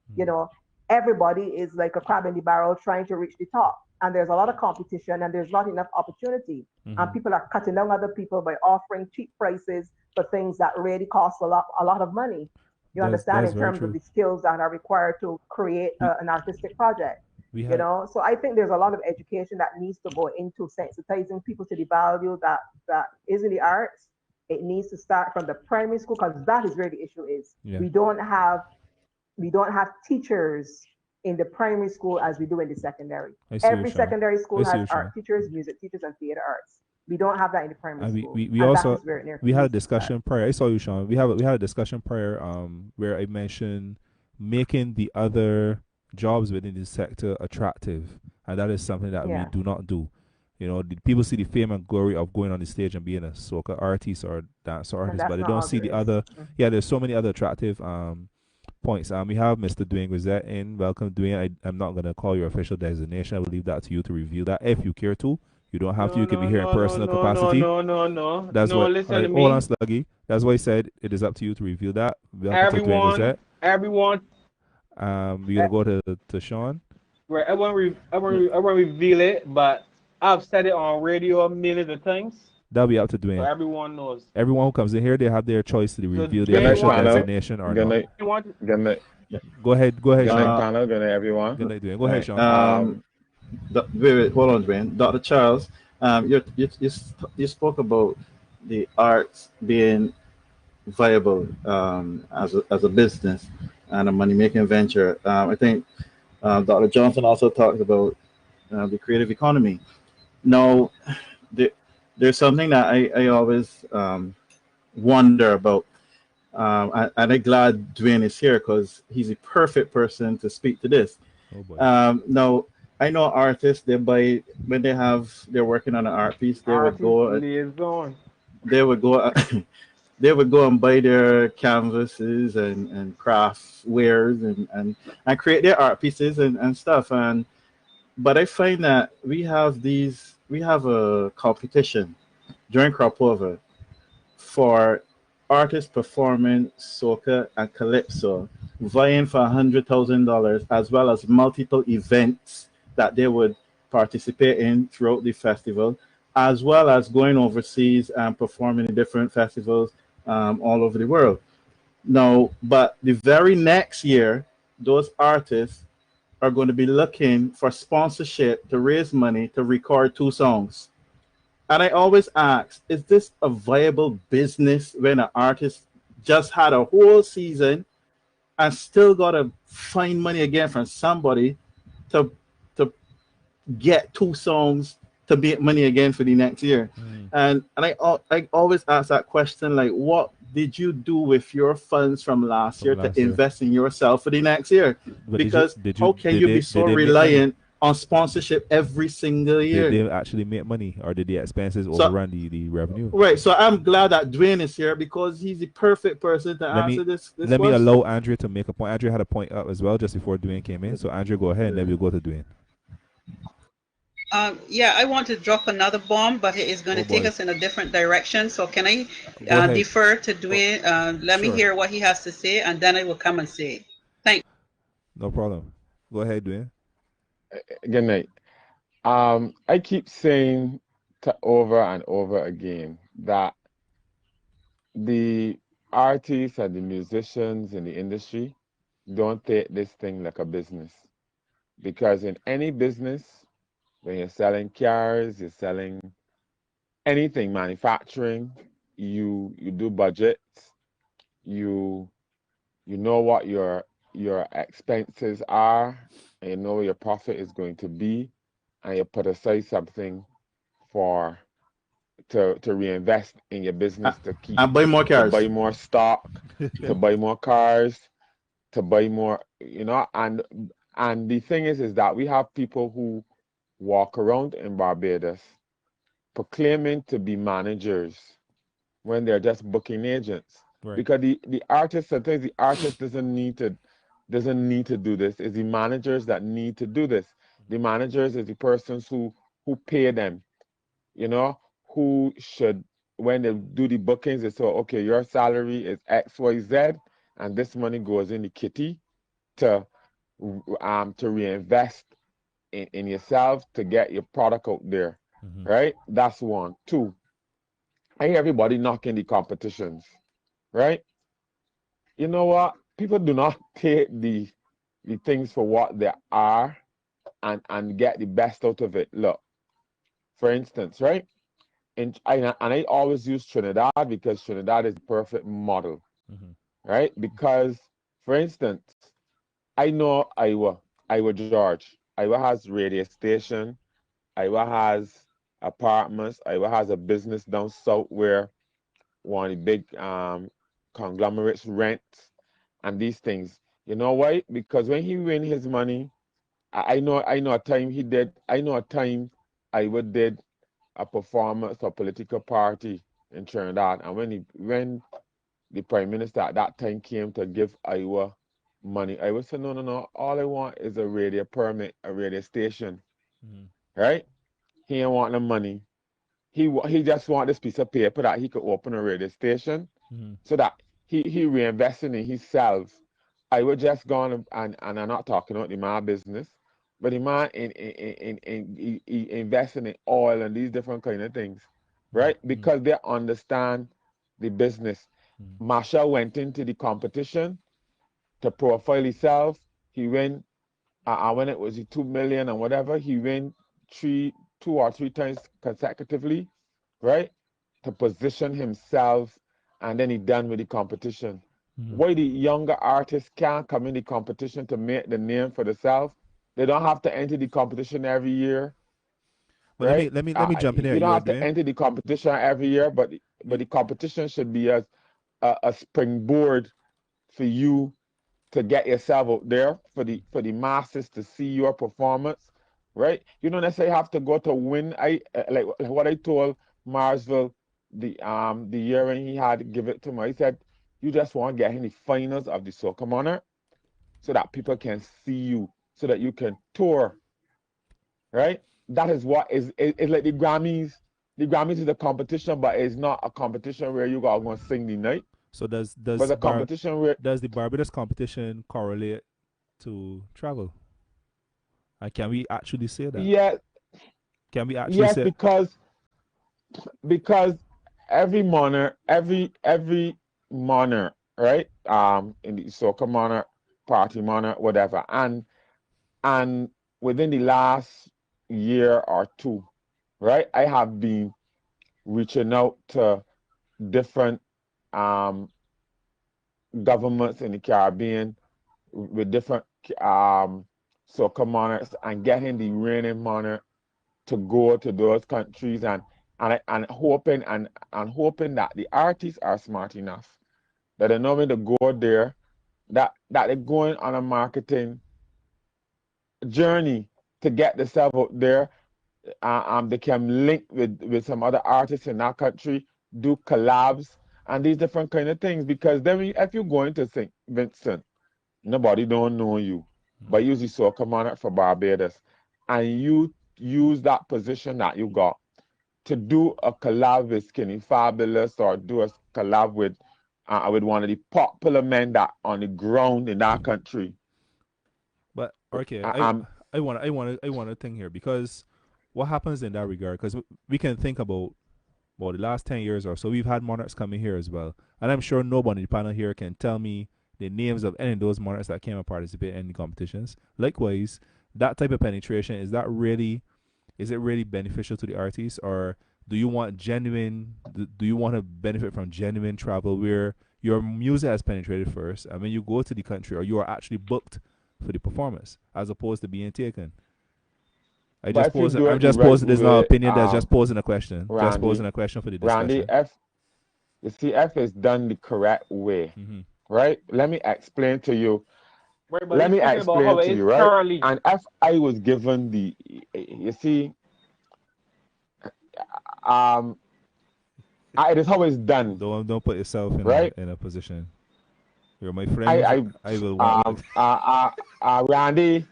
everybody is like a crab in the barrel trying to reach the top. And there's a lot of competition and there's not enough opportunity. And people are cutting down other people by offering cheap prices for things that really cost a lot of money. You understand, in terms of the skills that are required to create an artistic project. So I think there's a lot of education that needs to go into sensitizing people to the value that is in the arts. It needs to start from the primary school, because that is where the issue is. We don't have teachers in the primary school as we do in the secondary. Every secondary school has art teachers, music teachers, and theater arts. We don't have that in the primary And school. we And that also is where it near we had a needs to start. discussion prior. I saw you, Sean. We had a discussion prior where I mentioned making the other jobs within this sector attractive, and that is something that we Yeah. do not do. You know, people see the fame and glory of going on the stage and being a soca artist or dance And artist, that's but they not don't all see there the is. other. Mhm. Yeah, there's so many other attractive points. We have Mr. Dwayne Grisette in. Welcome, Dwayne. I'm not gonna call your official designation. I will leave that to you to review that if you care to. You don't have to. No, You can be no, here in no, no, personal no, no, capacity. no, no, no. That's No, what. All listen right, to hold on, me. Sluggy. That's why I said it is up to you to review that. Welcome to Dwayne Everyone, Grisette. everyone, We're gonna go to Sean. right, I won't reveal it, but I've said it on radio millions of times, That'll be up to so Dwayne. everyone knows. Everyone who comes in here, they have their choice to So reveal the Good night, Dwayne official wants panel. designation or Good not. night. Dwayne wants Good night. Go ahead, Good night, Sean. panel. Good night, everyone. Good night, Dwayne. Go ahead, Sean. Wait, hold on, Dwayne. Dr. Charles, you spoke about the arts being viable as a business and a money making venture. I think Dr. Johnson also talked about the creative economy. Now, there's something that I always wonder about. And I'm glad Dwayne is here because he's a perfect person to speak to this. Oh boy. Now, I know artists, they buy, when they're working on an art piece, artist liaison. they would go, they would go and buy their canvases and craft wares and create their art pieces and stuff. But I find that we have a competition during crop over for artists performing soca and calypso, vying for $100,000 as well as multiple events that they would participate in throughout the festival, as well as going overseas and performing in different festivals all over the world. Now, but the very next year, those artists are going to be looking for sponsorship to raise money to record 2 songs. And I always ask, is this a viable business when an artist just had a whole season and still got to find money again from somebody to get 2 songs to make money again for the next year? And I always ask that question, like, what did you do with your funds from last year to invest in yourself for the next year? But Because how can you be so reliant on sponsorship every single year? Did they actually make money, or did the expenses overrun the revenue? Right. So I'm glad that Dwayne is here because he's the perfect person to answer this Let me question. allow Andrea to make a point. Andrea had a point up as well just before Dwayne came in. So Andrea, go ahead, and then we'll go to Dwayne. Yeah, I want to drop another bomb, but it is going to take us in a different direction. So can I defer to Dwayne? Let me hear what he has to say, and then I will come and say. Thanks. No problem. Go ahead, Dwayne. Good night. I keep saying over and over again that the artists and the musicians in the industry don't take this thing like a business. Because in any business, when you're selling cars, you're selling anything, manufacturing, you do budgets, you know what your expenses are, and you know where your profit is going to be, and you put aside something to reinvest in your business, to keep and buy more cars, to buy more stock, to buy more cars, to buy more, and the thing is that we have people who walk around in Barbados proclaiming to be managers when they're just booking agents. Right. Because the artist, sometimes the artist doesn't need to do this. It's the managers that need to do this. The managers is the persons who pay them, who should, when they do the bookings, they say, okay, your salary is XYZ, and this money goes in the kitty to reinvest in yourself to get your product out there, right? That's one. Two, I hear everybody knocking the competitions, right? You know what? People do not take the things for what they are and get the best out of it. Look, for instance, right? And I always use Trinidad because Trinidad is the perfect model, right? Because, for instance, I know Iowa George. Iowa has radio station. Iowa has apartments. Iowa has a business down south where one of the big conglomerates rent and these things. You know why? Because when he win his money, I know a time he did. I know a time Iowa did a performance for a political party in Trinidad, and when the prime minister at that time came to give Iowa money, Iowa said, no, no, no. All I want is a radio permit, a radio station, right? He ain't want the money. He just want this piece of paper that he could open a radio station, so that he reinvesting in himself. I would just go on and I'm not talking about the man business, but the man in investing in oil and these different kind of things, right? Because they understand the business. Marshall went into the competition to profile himself. He went, when it was 2 million and whatever, he went two or three times consecutively, right? To position himself, and then he done with the competition. Why the younger artists can't come in the competition to make the name for themselves? They don't have to enter the competition every year, Well, right? let me jump in there. You don't You have to enter the competition every year, but the competition should be a springboard for you to get yourself out there for the masses to see your performance, right? You don't necessarily have to go to win. Like what I told Marsville the year when he had to give it to me. He said, you just want to get in the finals of the Soca Monarch so that people can see you, so that you can tour, right? That is what is like the Grammys. The Grammys is a competition, but it's not a competition where you are going to sing the night. So does But a competition where does the Barbados competition correlate to travel? And can we actually say that? Yeah. Can we actually Yes, say? Because every monarch, right? In the Soca Monarch, Party Monarch, whatever, and within the last year or two, right? I have been reaching out to different governments in the Caribbean with different Soca monarchs and getting the reigning monarch to go to those countries and hoping that the artists are smart enough that they know when to go there, that they're going on a marketing journey to get themselves out there. They can link with some other artists in that country, do collabs and these different kind of things. Because then if you're going to St. Vincent, nobody don't know you, but use the Soca Monarch for Barbados, and you use that position that you got to do a collab with Skinny Fabulous, or do a collab with one of the popular men that on the ground in that country. But okay, I want to think here, because what happens in that regard? Because we can think about the last 10 years or so, we've had monarchs coming here as well, and I'm sure nobody in the panel here can tell me the names of any of those monarchs that came and participated in the competitions. Likewise, that type of penetration, is it really beneficial to the artists, or do you want to benefit from genuine travel where your music has penetrated first, and when you go to the country, or you are actually booked for the performance, as opposed to being taken? I'm just posing. There's no opinion. That's just posing a question. Randy, just posing a question for the discussion. Randy, F is done the correct way, right? Let me explain to you. Let me explain to you, right? Currently. And if I was given you see, it is how it's done. Don't put yourself in right? in a position. You're my friend. I will want Randy,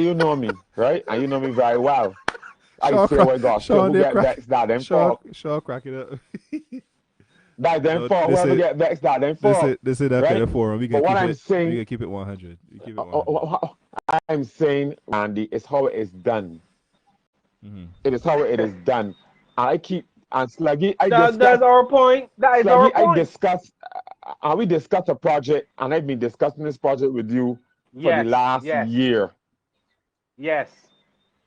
you know me, right? And you know me very well. I say, oh God, Sean, who get vexed that then for? Shaw, crack it up. That then for whoever get vexed that then for. This is that kind of forum. We can keep I'm it, saying, we can keep it 100. We keep it 100. I'm saying, Randy, it's how it is done. It is how it is done. And I keep and Sluggy. That's our point. That is Sluggy, our point. we discussed a project, and I've been discussing this project with you for the last year. Yes.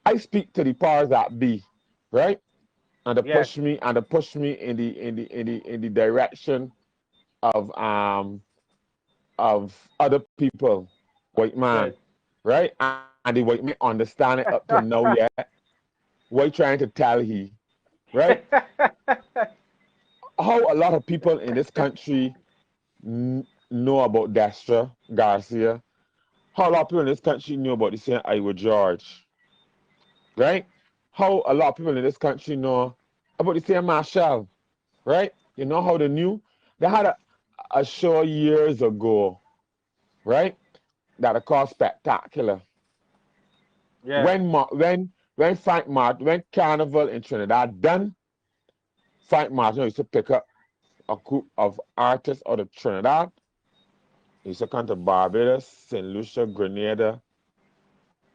I speak to the powers that be, right? And they push me in the direction of other people, white man, right? And the white man understand it up to now yet. What trying to tell he right? How a lot of people in this country know about Destra Garcia. How a lot of people in this country know about the same Iowa George, right? How a lot of people in this country know about the same Marshall, right? You know how they knew? They had a show years ago, right? That are called Spectacular. Yeah. When Frank Martin, when Carnival in Trinidad done, Frank Martin used to pick up a group of artists out of Trinidad. He used to come to Barbados, St. Lucia, Grenada,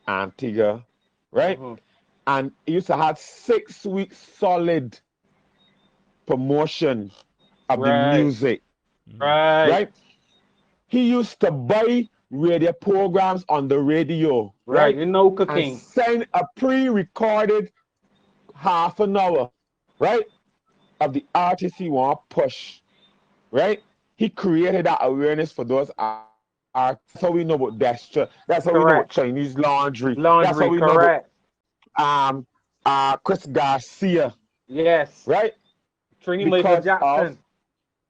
Antigua, right? And he used to have 6 weeks solid promotion of the music, right? He used to buy radio programs on the radio, right? You know, and cooking. send a pre-recorded half an hour, right, of the artists he want to push, right? He created that awareness for those artists. That's how we know about Destra. That's how we know about Chinese Laundry. That's how we know about Chris Garcia. Yes. Right? Trini Michael Jackson.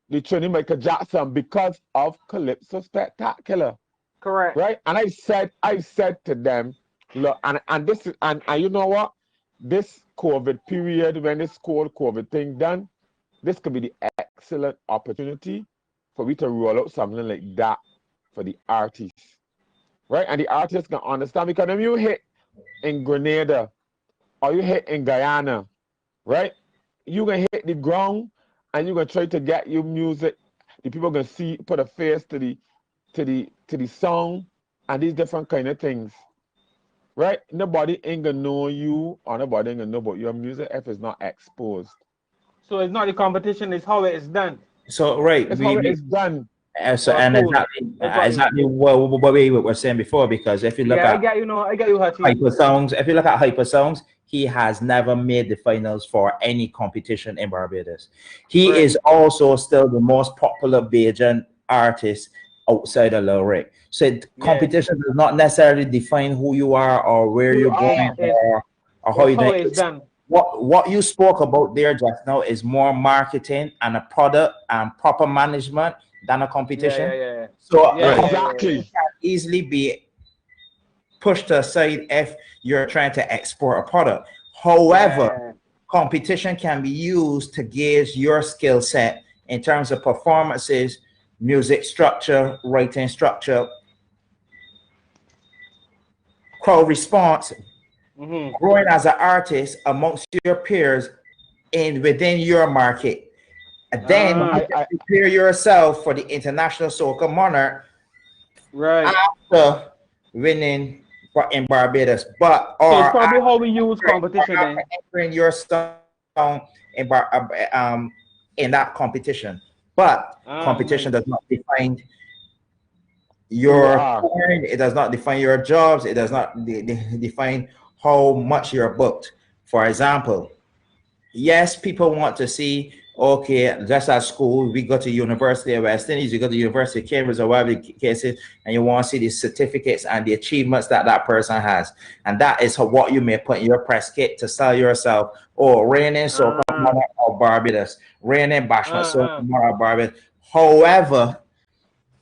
The Trini Michael Jackson, because of Calypso Spectacular. Correct. Right? And I said to them, look, and this is and you know what? This COVID period, when this COVID thing done, this could be the excellent opportunity for we to roll out something like that for the artists. Right? And the artists can understand, because if you hit in Grenada or you hit in Guyana, right? You can hit the ground and you're gonna try to get your music. The people gonna see, put a face to the song and these different kind of things. Right? Nobody ain't gonna know you, or nobody ain't gonna know about your music if it's not exposed. So it's not the competition, it's how it is done. So right, it's how it is done. So and cool. exactly what we were saying before, because if you look at I get you, Hachi. Hyper Songs, if you look at Hyper Songs, he has never made the finals for any competition in Barbados. He is also still the most popular Bajan artist outside of Lyric. So competition does not necessarily define who you are or where you're going or how you do it. What you spoke about there just now is more marketing and a product and proper management than a competition. So exactly, can easily be pushed aside if you're trying to export a product. However, competition can be used to gauge your skill set in terms of performances, music structure, writing structure, crowd response, growing as an artist amongst your peers within your market. And then you prepare yourself for the International Soca Monarch after winning in Barbados. But so it's probably how we use competition then. Entering your song in that competition. But competition does not define your point, it does not define your jobs, it does not define how much you're booked. For example, yes, people want to see, okay, just at school, we go to University of West Indies, you go to University of Cambridge or whatever the case is, and you want to see the certificates and the achievements that that person has. And that is what you may put in your press kit to sell yourself. Or reigning Soca Monarch of Barbados, reigning Bashment Soca Monarch of Barbados. However,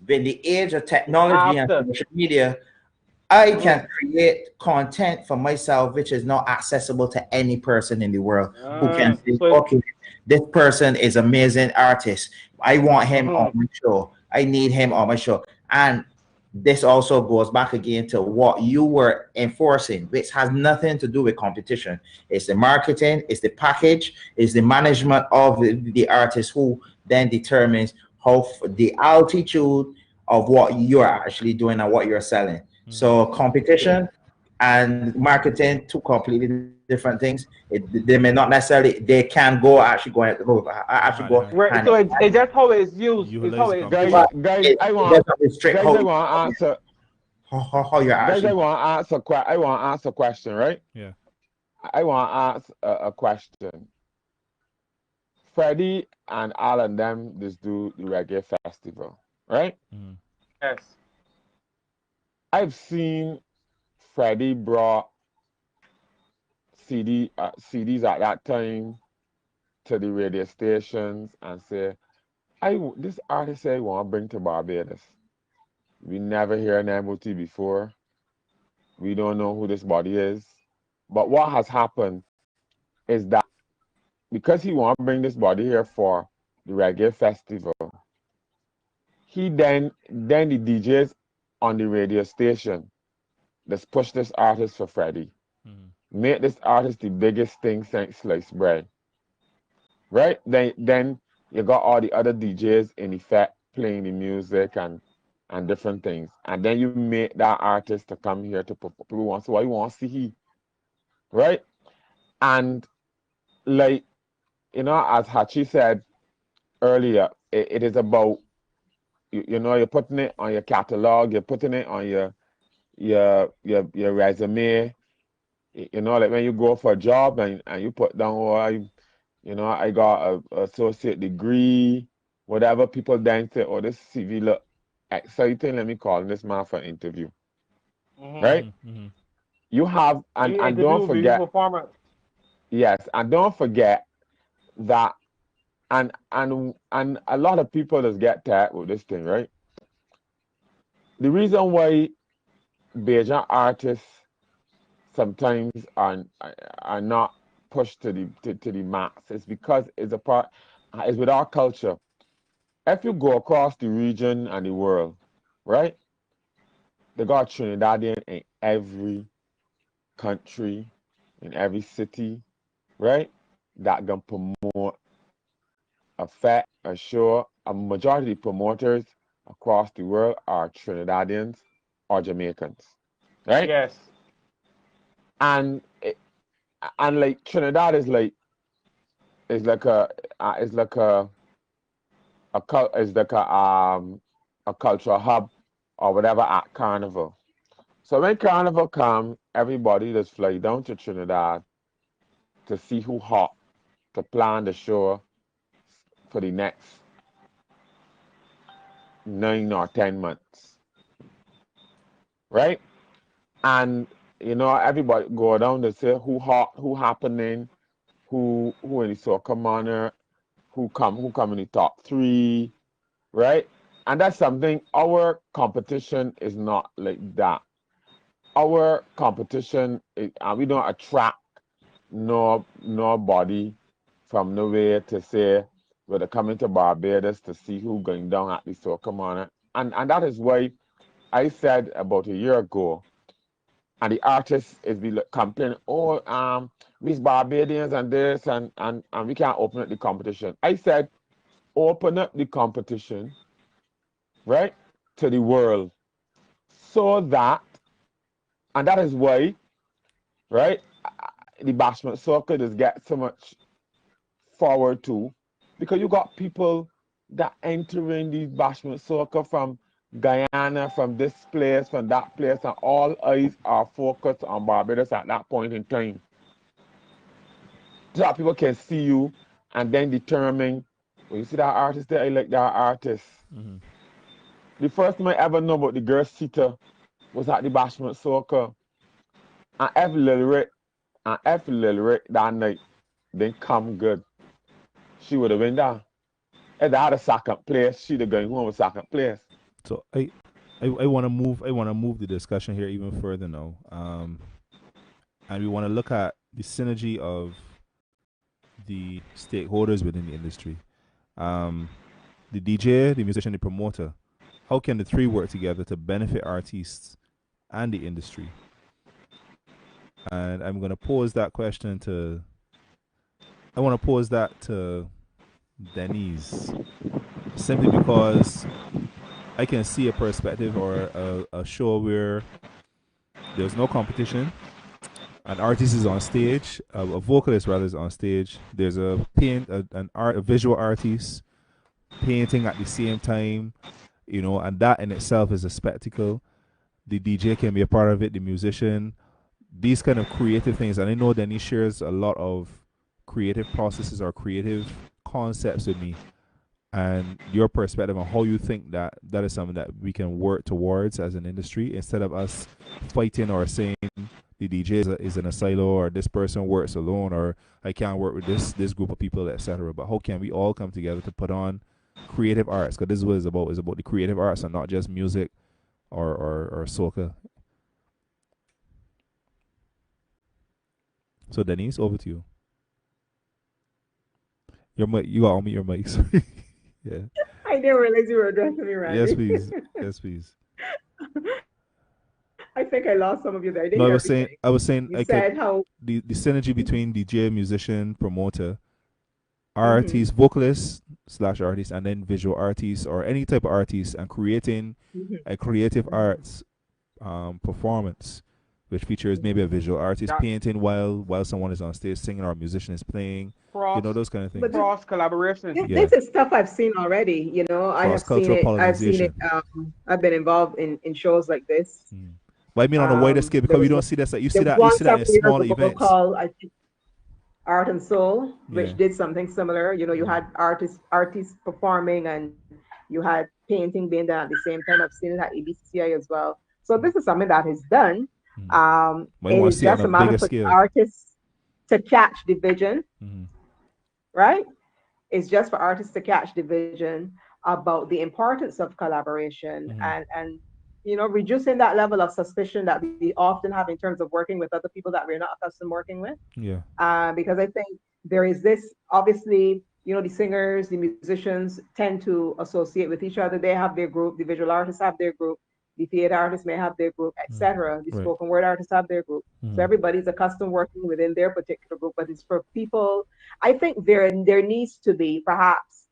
in the age of technology and social media, I can create content for myself which is not accessible to any person in the world who can say, okay, this person is an amazing artist. I want him on my show. I need him on my show. And this also goes back again to what you were enforcing, which has nothing to do with competition. It's the marketing, it's the package, it's the management of the artist who then determines how the altitude of what you're actually doing and what you're selling. So competition and marketing, two completely different things. They may not necessarily, they can go actually go. Right. So it's just how it's used. It's how it's used. Guys, I want to answer. How you're actually. Guys, I want to ask a question, right? Yeah. I want to ask a question. Freddie and all of them just do the reggae festival, right? Yes. I've seen Freddie brought CDs at that time to the radio stations and say, this artist I want to bring to Barbados. We never hear an MOT before. We don't know who this body is. But what has happened is that because he want to bring this body here for the reggae festival, he then the DJs on the radio station let's push this artist for Freddie. Make this artist the biggest thing since sliced bread. Right? Then you got all the other DJs in effect playing the music and different things. And then you make that artist to come here to perform. People want, so what you want to see he. Right? And like, you know, as Hachi said earlier, it is about, you know, you're putting it on your catalog, you're putting it on your resume. You know, like when you go for a job and you put down, oh, I got a associate degree, whatever. People then say, oh, this CV look exciting. Let me call this man for an interview. Right? You have, and don't forget, yes, and don't forget that, and a lot of people just get tired with this thing, right? The reason why Bajan artists sometimes are not pushed to the max is because it's with our culture. If you go across the region and the world, right? They got Trinidadian in every country, in every city, right? That can promote a fete, a show. A majority of the promoters across the world are Trinidadians or Jamaicans, right? Yes. And like Trinidad is like a cultural hub or whatever at Carnival. So when Carnival come, everybody just fly down to Trinidad to see who hot, to plan the show for the next 9 or 10 months, right? And you know, everybody go down to say who hot, who happening, who in the soccer manner, who come in the top 3, right? And that's something our competition is not like that. Our competition is, we don't attract nobody from nowhere to say whether coming to Barbados to see who going down at the soccer manner. And that is why I said about a year ago, and the artists is be complaining, oh, we's Barbadians and this and we can't open up the competition. I said, open up the competition, right, to the world, so that, and that is why, right, the bashment soccer just get so much forward to, because you got people that entering the bashment soccer from Guyana, from this place, from that place, and all eyes are focused on Barbados at that point in time. So that people can see you and then determine, well, you see that artist there, I like that artist. The first time I ever know about the girl Sita was at the bashment soccer. And every little Rick that night didn't come good. She would have been there. If I had a second place, she'd have gone home with second place. So I want to move the discussion here even further now, and we want to look at the synergy of the stakeholders within the industry, the DJ, the musician, the promoter. How can the 3 work together to benefit artists and the industry? And I'm going to pose that question to. I want to pose that to Denise, simply because I can see a perspective or a show where there's no competition. An artist is on stage, a vocalist rather is on stage. There's a visual artist painting at the same time, you know, and that in itself is a spectacle. The DJ can be a part of it, the musician, these kind of creative things. And I know Denise shares a lot of creative processes or creative concepts with me. and your perspective on how you think that that is something that we can work towards as an industry, instead of us fighting or saying the DJ is in a silo, or this person works alone, or I can't work with this group of people, etc. But how can we all come together to put on creative arts? Because this is what it's about. It's about the creative arts and not just music or soca. So Denise, over to you. Your mic, you got to mute your mic. Sorry. Yeah. I didn't realize you were addressing me, Randy. Yes, please. Yes, please. I think I lost some of you there. I didn't No, hear I was saying, you like, said how the synergy between DJ, musician, promoter, artist, vocalist / artist, and then visual artist or any type of artist, and creating a creative arts performance, which features maybe a visual artist painting while someone is on stage singing, or a musician is playing. You know, those kind of things. Cross collaboration. This is stuff I've seen already. You know, I have seen it. I've seen it. I've been involved in shows like this. But I mean on a wider scale, because we don't see that. You see that in small events. Called, I think, Art and Soul, which did something similar. You know, you had artists performing, and you had painting being done at the same time. I've seen it at ABCCI as well. So this is something that is done. It is just a matter for artists to catch the vision, right? It's just for artists to catch the vision about the importance of collaboration and you know, reducing that level of suspicion that we often have in terms of working with other people that we're not accustomed working with. Because I think there is this, obviously, you know, the singers, the musicians tend to associate with each other. They have their group, the visual artists have their group, the theater artists may have their group, etc. The spoken word artists have their group. So everybody's accustomed working within their particular group, but it's for people. I think there needs to be perhaps,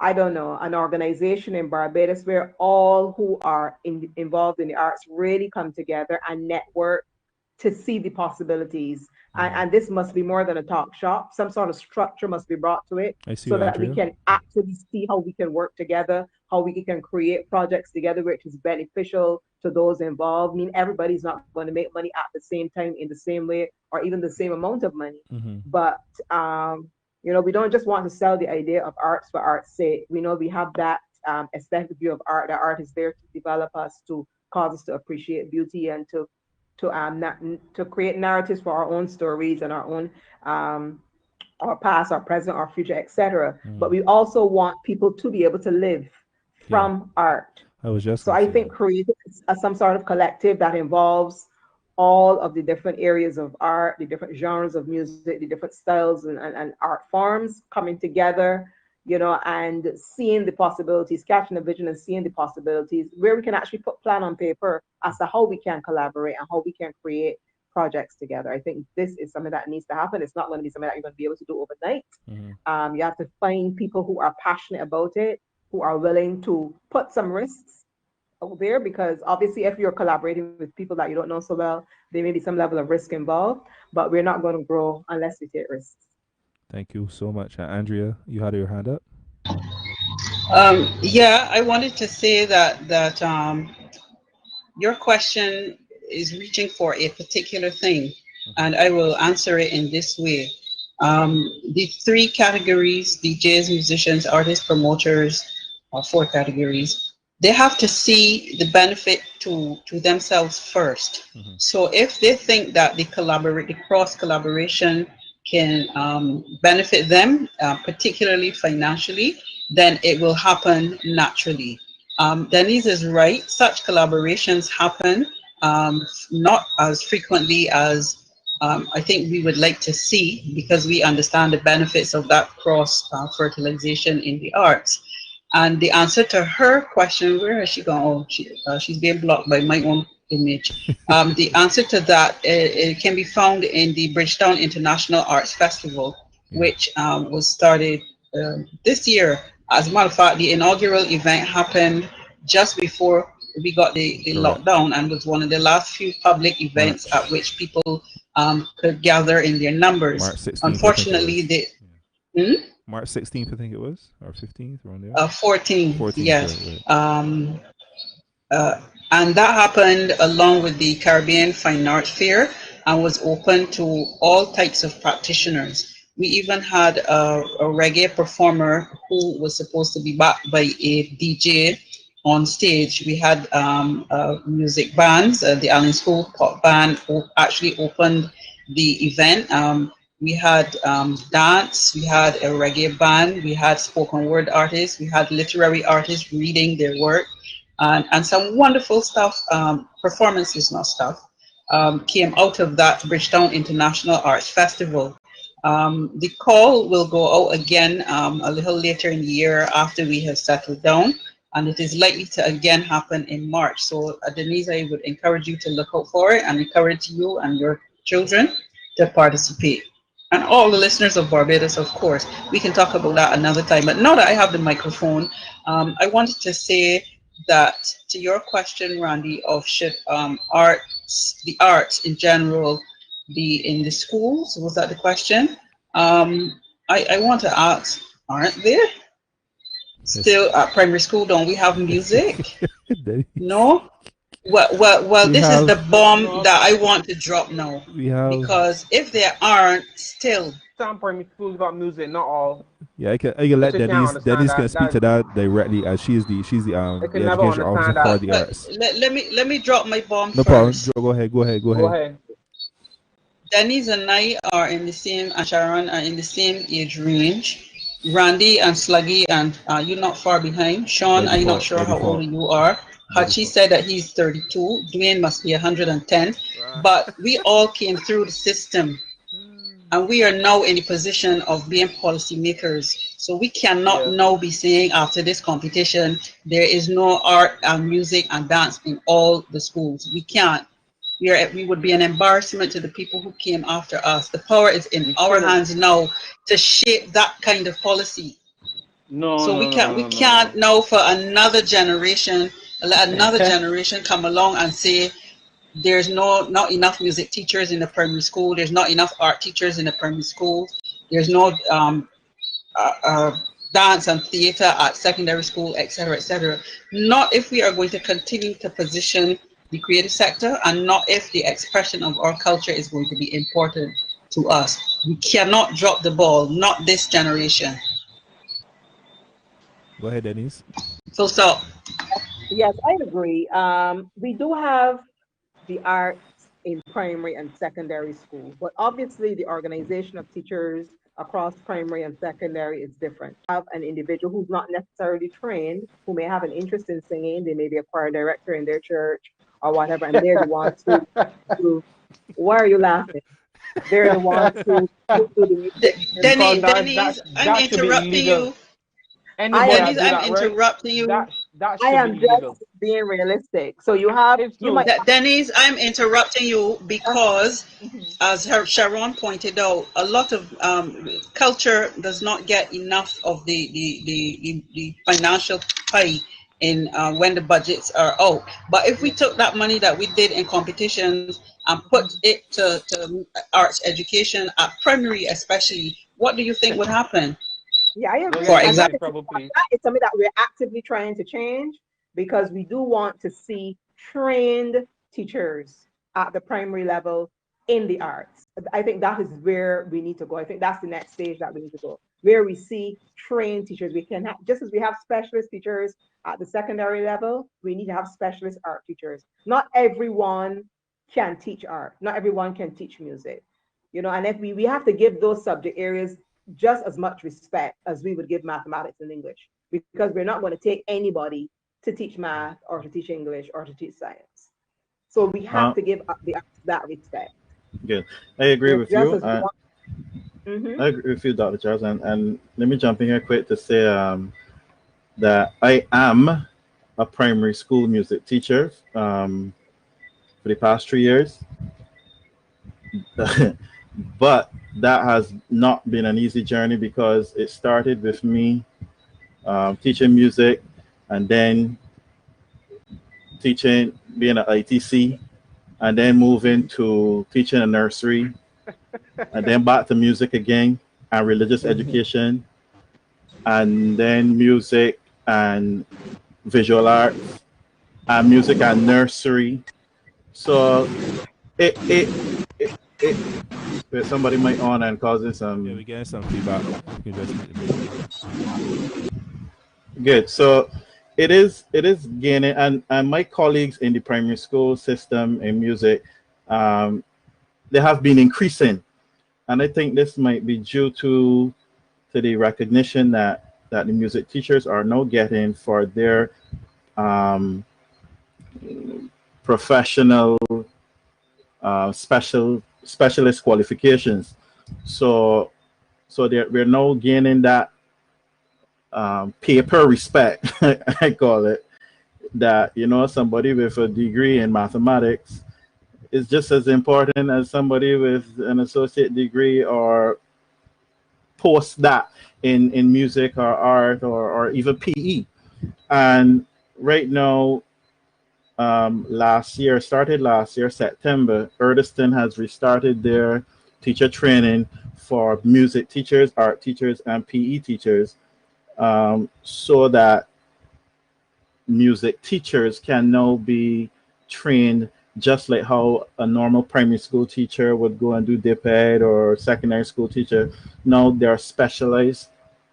I don't know, an organization in Barbados where all who are involved in the arts really come together and network to see the possibilities. And this must be more than a talk shop. Some sort of structure must be brought to it so that we can actually see how we can work together, how we can create projects together, which is beneficial to those involved. I mean, everybody's not going to make money at the same time in the same way or even the same amount of money. But you know, we don't just want to sell the idea of arts for art's sake. We know we have that aesthetic view of art. The art is there to develop us, to cause us to appreciate beauty, and to create narratives for our own stories and our own our past, our present, our future, etc. But we also want people to be able to live from art. I think creating some sort of collective that involves all of the different areas of art, the different genres of music, the different styles and art forms coming together, you know, and seeing the possibilities, catching the vision and seeing the possibilities, where we can actually put plan on paper as to how we can collaborate and how we can create projects together. I think this is something that needs to happen. It's not going to be something that you're going to be able to do overnight. You have to find people who are passionate about it, who are willing to put some risks out there, because obviously if you're collaborating with people that you don't know so well, there may be some level of risk involved, but we're not going to grow unless we take risks. Thank you so much. Andrea, you had your hand up. Yeah, I wanted to say that your question is reaching for a particular thing, and I will answer it in this way. The three categories, DJs, musicians, artists, promoters, 4 categories, they have to see the benefit to themselves first. So if they think that the cross collaboration can benefit them, particularly financially, then it will happen naturally. Denise is right. Such collaborations happen not as frequently as I think we would like to see, because we understand the benefits of that cross fertilization in the arts. And the answer to her question, where has she gone? Oh, she's being blocked by my own image. The answer to that, it can be found in the Bridgetown International Arts Festival, which was started this year. As a matter of fact, the inaugural event happened just before we got the lockdown, and was one of the last few public events at which people could gather in their numbers. Unfortunately, March 16th, I think it was, or 15th, around there. 14th, yes. Right. And that happened along with the Caribbean Fine Arts Fair, and was open to all types of practitioners. We even had a reggae performer who was supposed to be backed by a DJ on stage. We had music bands. The Allen School Pop Band actually opened the event. We had dance, we had a reggae band, we had spoken word artists, we had literary artists reading their work, and some wonderful stuff, performances, not stuff, came out of that Bridgetown International Arts Festival. The call will go out again a little later in the year after we have settled down, and it is likely to again happen in March. So, Denise, I would encourage you to look out for it and encourage you and your children to participate. And all the listeners of Barbados, of course. We can talk about that another time. But now that I have the microphone, I wanted to say that to your question, Randy, of should the arts in general be in the schools? Was that the question? I want to ask, aren't there? Still at primary school, don't we have music? No? Well, this is the bomb that I want to drop now. Because if there aren't, still. Some primary schools got music, not all. Yeah, I can let Denise can speak to that directly, as she's the education officer for the arts. Let me drop my bomb first. No problem. Go ahead. Denise and I are in the same, and Sharon are in the same age range. Randy and Sluggy, and you're not far behind. Sean, I'm not sure how old you are. Hachi said that he's 32. Dwayne must be 110. But we all came through the system, and we are now in a position of being policymakers. So we cannot now be saying after this competition, there is no art and music and dance in all the schools. We can't. We would be an embarrassment to the people who came after us. The power is in our hands now to shape that kind of policy. So we can't now for another generation, let another generation come along and say there's not enough music teachers in the primary school, there's not enough art teachers in the primary school, there's no dance and theater at secondary school, etc., etc. Not if we are going to continue to position the creative sector, and not if the expression of our culture is going to be important to us. We cannot drop the ball, not this generation. Go ahead, Denise. So. Yes, I agree. We do have the arts in primary and secondary school, but obviously the organization of teachers across primary and secondary is different. Have an individual who's not necessarily trained, who may have an interest in singing, they may be a choir director in their church or whatever, and they're the ones to why are you laughing? They're the ones who do the music. Denise, I'm interrupting you. I'm interrupting you. I am just being realistic. So you might. Denise, I'm interrupting you because, as Sharon pointed out, a lot of culture does not get enough of the financial pie in when the budgets are out. But if we took that money that we did in competitions and put it to arts education at primary especially, what do you think would happen? Yeah, I agree. For example, probably. It's something that we're actively trying to change, because we do want to see trained teachers at the primary level in the arts. I think that is where we need to go. I think that's the next stage that we need to go, where we see trained teachers. We can have, just as we have specialist teachers at the secondary level, we need to have specialist art teachers. Not everyone can teach art. Not everyone can teach music. And if we have to give those subject areas just as much respect as we would give mathematics and English, because we're not going to take anybody to teach math or to teach English or to teach science. So we have to give that respect. Good. I agree with you. I agree with you, Dr. Charles. And let me jump in here quick to say that I am a primary school music teacher for the past 3 years. But that has not been an easy journey, because it started with me teaching music, and then being at ITC, and then moving to teaching a nursery, and then back to music again and religious education, and then music and visual arts, and music and nursery. So somebody might on and causing some. Yeah, we're getting some feedback. You can just Good. So it is gaining, and my colleagues in the primary school system in music, they have been increasing, and I think this might be due to the recognition that the music teachers are now getting for their professional specialist qualifications. So we're now gaining that paper respect, I call it, that somebody with a degree in mathematics is just as important as somebody with an associate degree or post that in music or art or even PE. And right now, last year, September, Erdeston has restarted their teacher training for music teachers, art teachers, and PE teachers, so that music teachers can now be trained just like how a normal primary school teacher would go and do DIPED, or secondary school teacher. Now there are specialized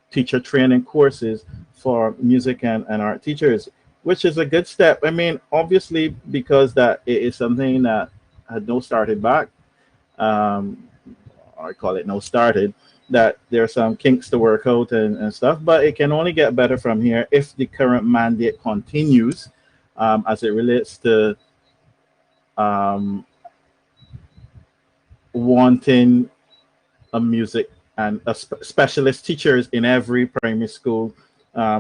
teacher training courses for music and art teachers, which is a good step. I mean, obviously, because that it is something that had no started back, I call it no started, that there are some kinks to work out and stuff, but it can only get better from here if the current mandate continues, as it relates to wanting a music and a specialist teachers in every primary school,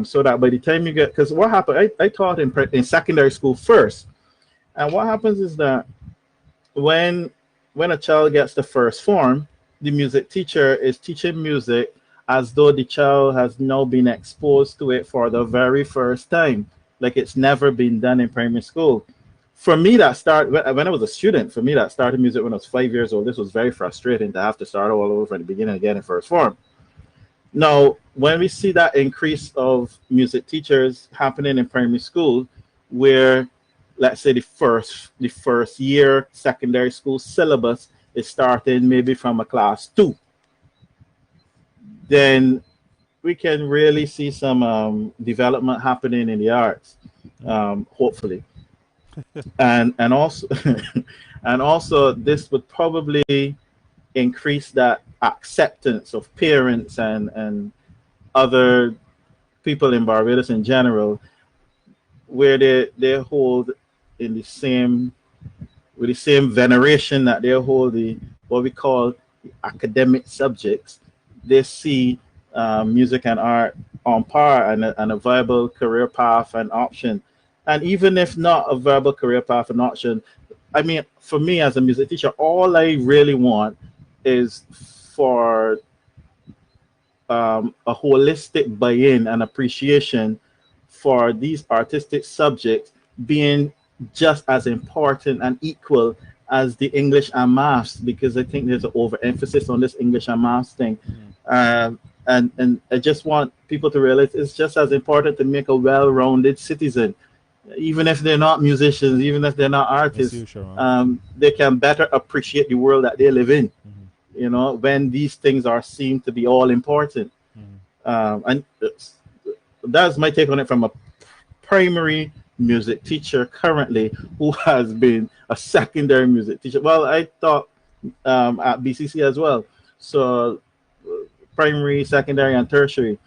so that by the time you get, because what happened, I taught in secondary school first, and what happens is that when a child gets the first form, the music teacher is teaching music as though the child has now been exposed to it for the very first time, like it's never been done in primary school. For me, that started when I was a student. For me, that started music when I was 5 years old. This was very frustrating to have to start all over from the beginning again in first form. Now, when we see that increase of music teachers happening in primary school, where let's say the first year secondary school syllabus is starting maybe from a class 2, then we can really see some development happening in the arts, hopefully. and also and also this would probably increase that acceptance of parents and other people in Barbados in general, where they hold in the same with the same veneration that they hold the what we call the academic subjects. They see music and art on par and a viable career path and option. And even if not a viable career path and option, I mean, for me as a music teacher, all I really want is for a holistic buy-in and appreciation for these artistic subjects being just as important and equal as the English and maths, because I think there's an overemphasis on this English and maths thing. And I just want people to realize it's just as important to make a well-rounded citizen. Even if they're not musicians, even if they're not artists, they can better appreciate the world that they live in, you know, when these things are seen to be all important. And that's my take on it from a primary music teacher currently who has been a secondary music teacher. Well, I taught at BCC as well. So primary, secondary, and tertiary.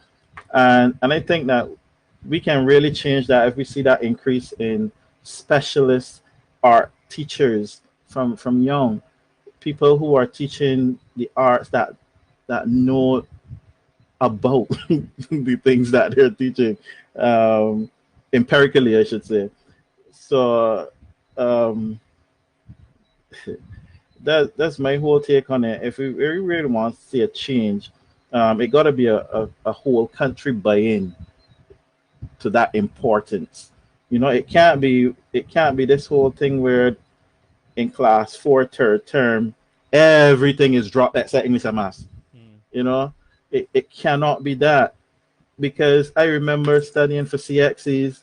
And I think that we can really change that if we see that increase in specialist art teachers from young people who are teaching the arts that know about the things that they're teaching, empirically, I should say. So that's my whole take on it. If we really want to see a change, it got to be a whole country buy-in to that importance. You know, it can't be this whole thing where in class 4 third term everything is dropped except English and maths. You know, it cannot be that, because I remember studying for CXCs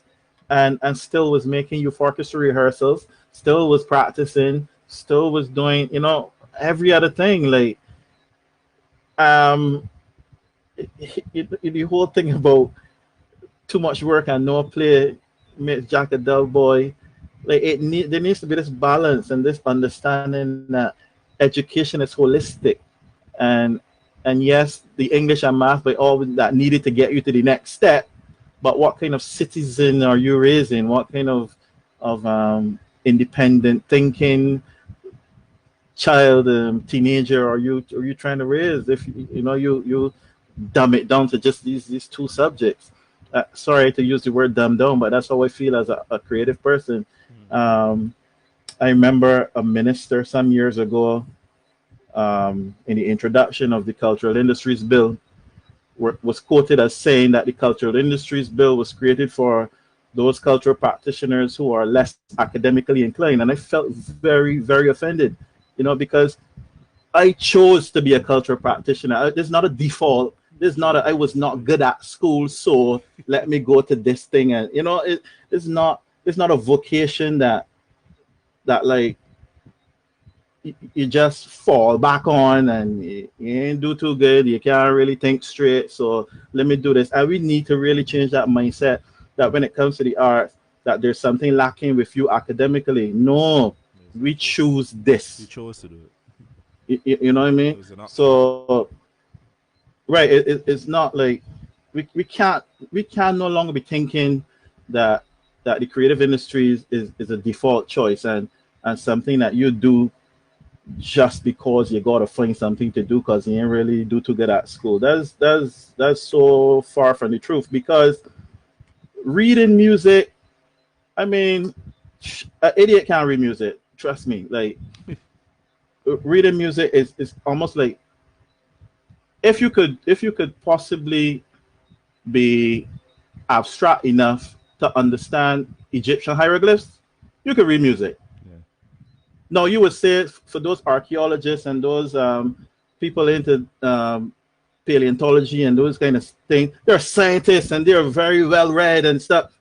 and still was making youth orchestra rehearsals, still was practicing, still was doing, you know, every other thing. Like um, the whole thing about too much work and no play makes Jack a dull boy. Like there needs to be this balance and this understanding that education is holistic, and yes, the English and math, but all that needed to get you to the next step. But what kind of citizen are you raising? What kind of independent thinking child, teenager are you trying to raise? If you dumb it down to just these two subjects. Sorry to use the word dumb down, but that's how I feel as a creative person. I remember a minister some years ago, in the introduction of the Cultural Industries Bill, was quoted as saying that the Cultural Industries Bill was created for those cultural practitioners who are less academically inclined. And I felt very, very offended, because I chose to be a cultural practitioner. There's not a default. There's not I was not good at school, so let me go to this thing. And, it's not a vocation that like you just fall back on, and you ain't do too good. You can't really think straight. So let me do this. And we need to really change that mindset that when it comes to the arts, that there's something lacking with you academically. No, we choose this. You chose to do it. You know what I mean? So, right. It's not like we can't no longer be thinking that the creative industry is a default choice and something that you do just because you gotta find something to do because you ain't really do too good at school. That's so far from the truth, because reading music, I mean, an idiot can't read music. Trust me. Like reading music is almost like if you could possibly be abstract enough to understand Egyptian hieroglyphs, you could read music. No, you would say for those archaeologists and those people into paleontology and those kind of things, they're scientists and they're very well read and stuff.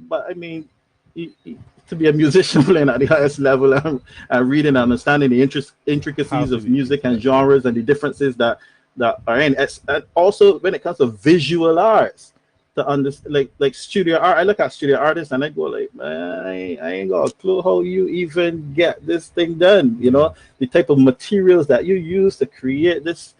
But I mean, to be a musician playing at the highest level and reading and understanding the intricacies of music and genres and the differences that are in, and also when it comes to visual arts, to understand like studio art. I look at studio artists and I go like, man, I ain't got a clue how you even get this thing done. The type of materials that you use to create this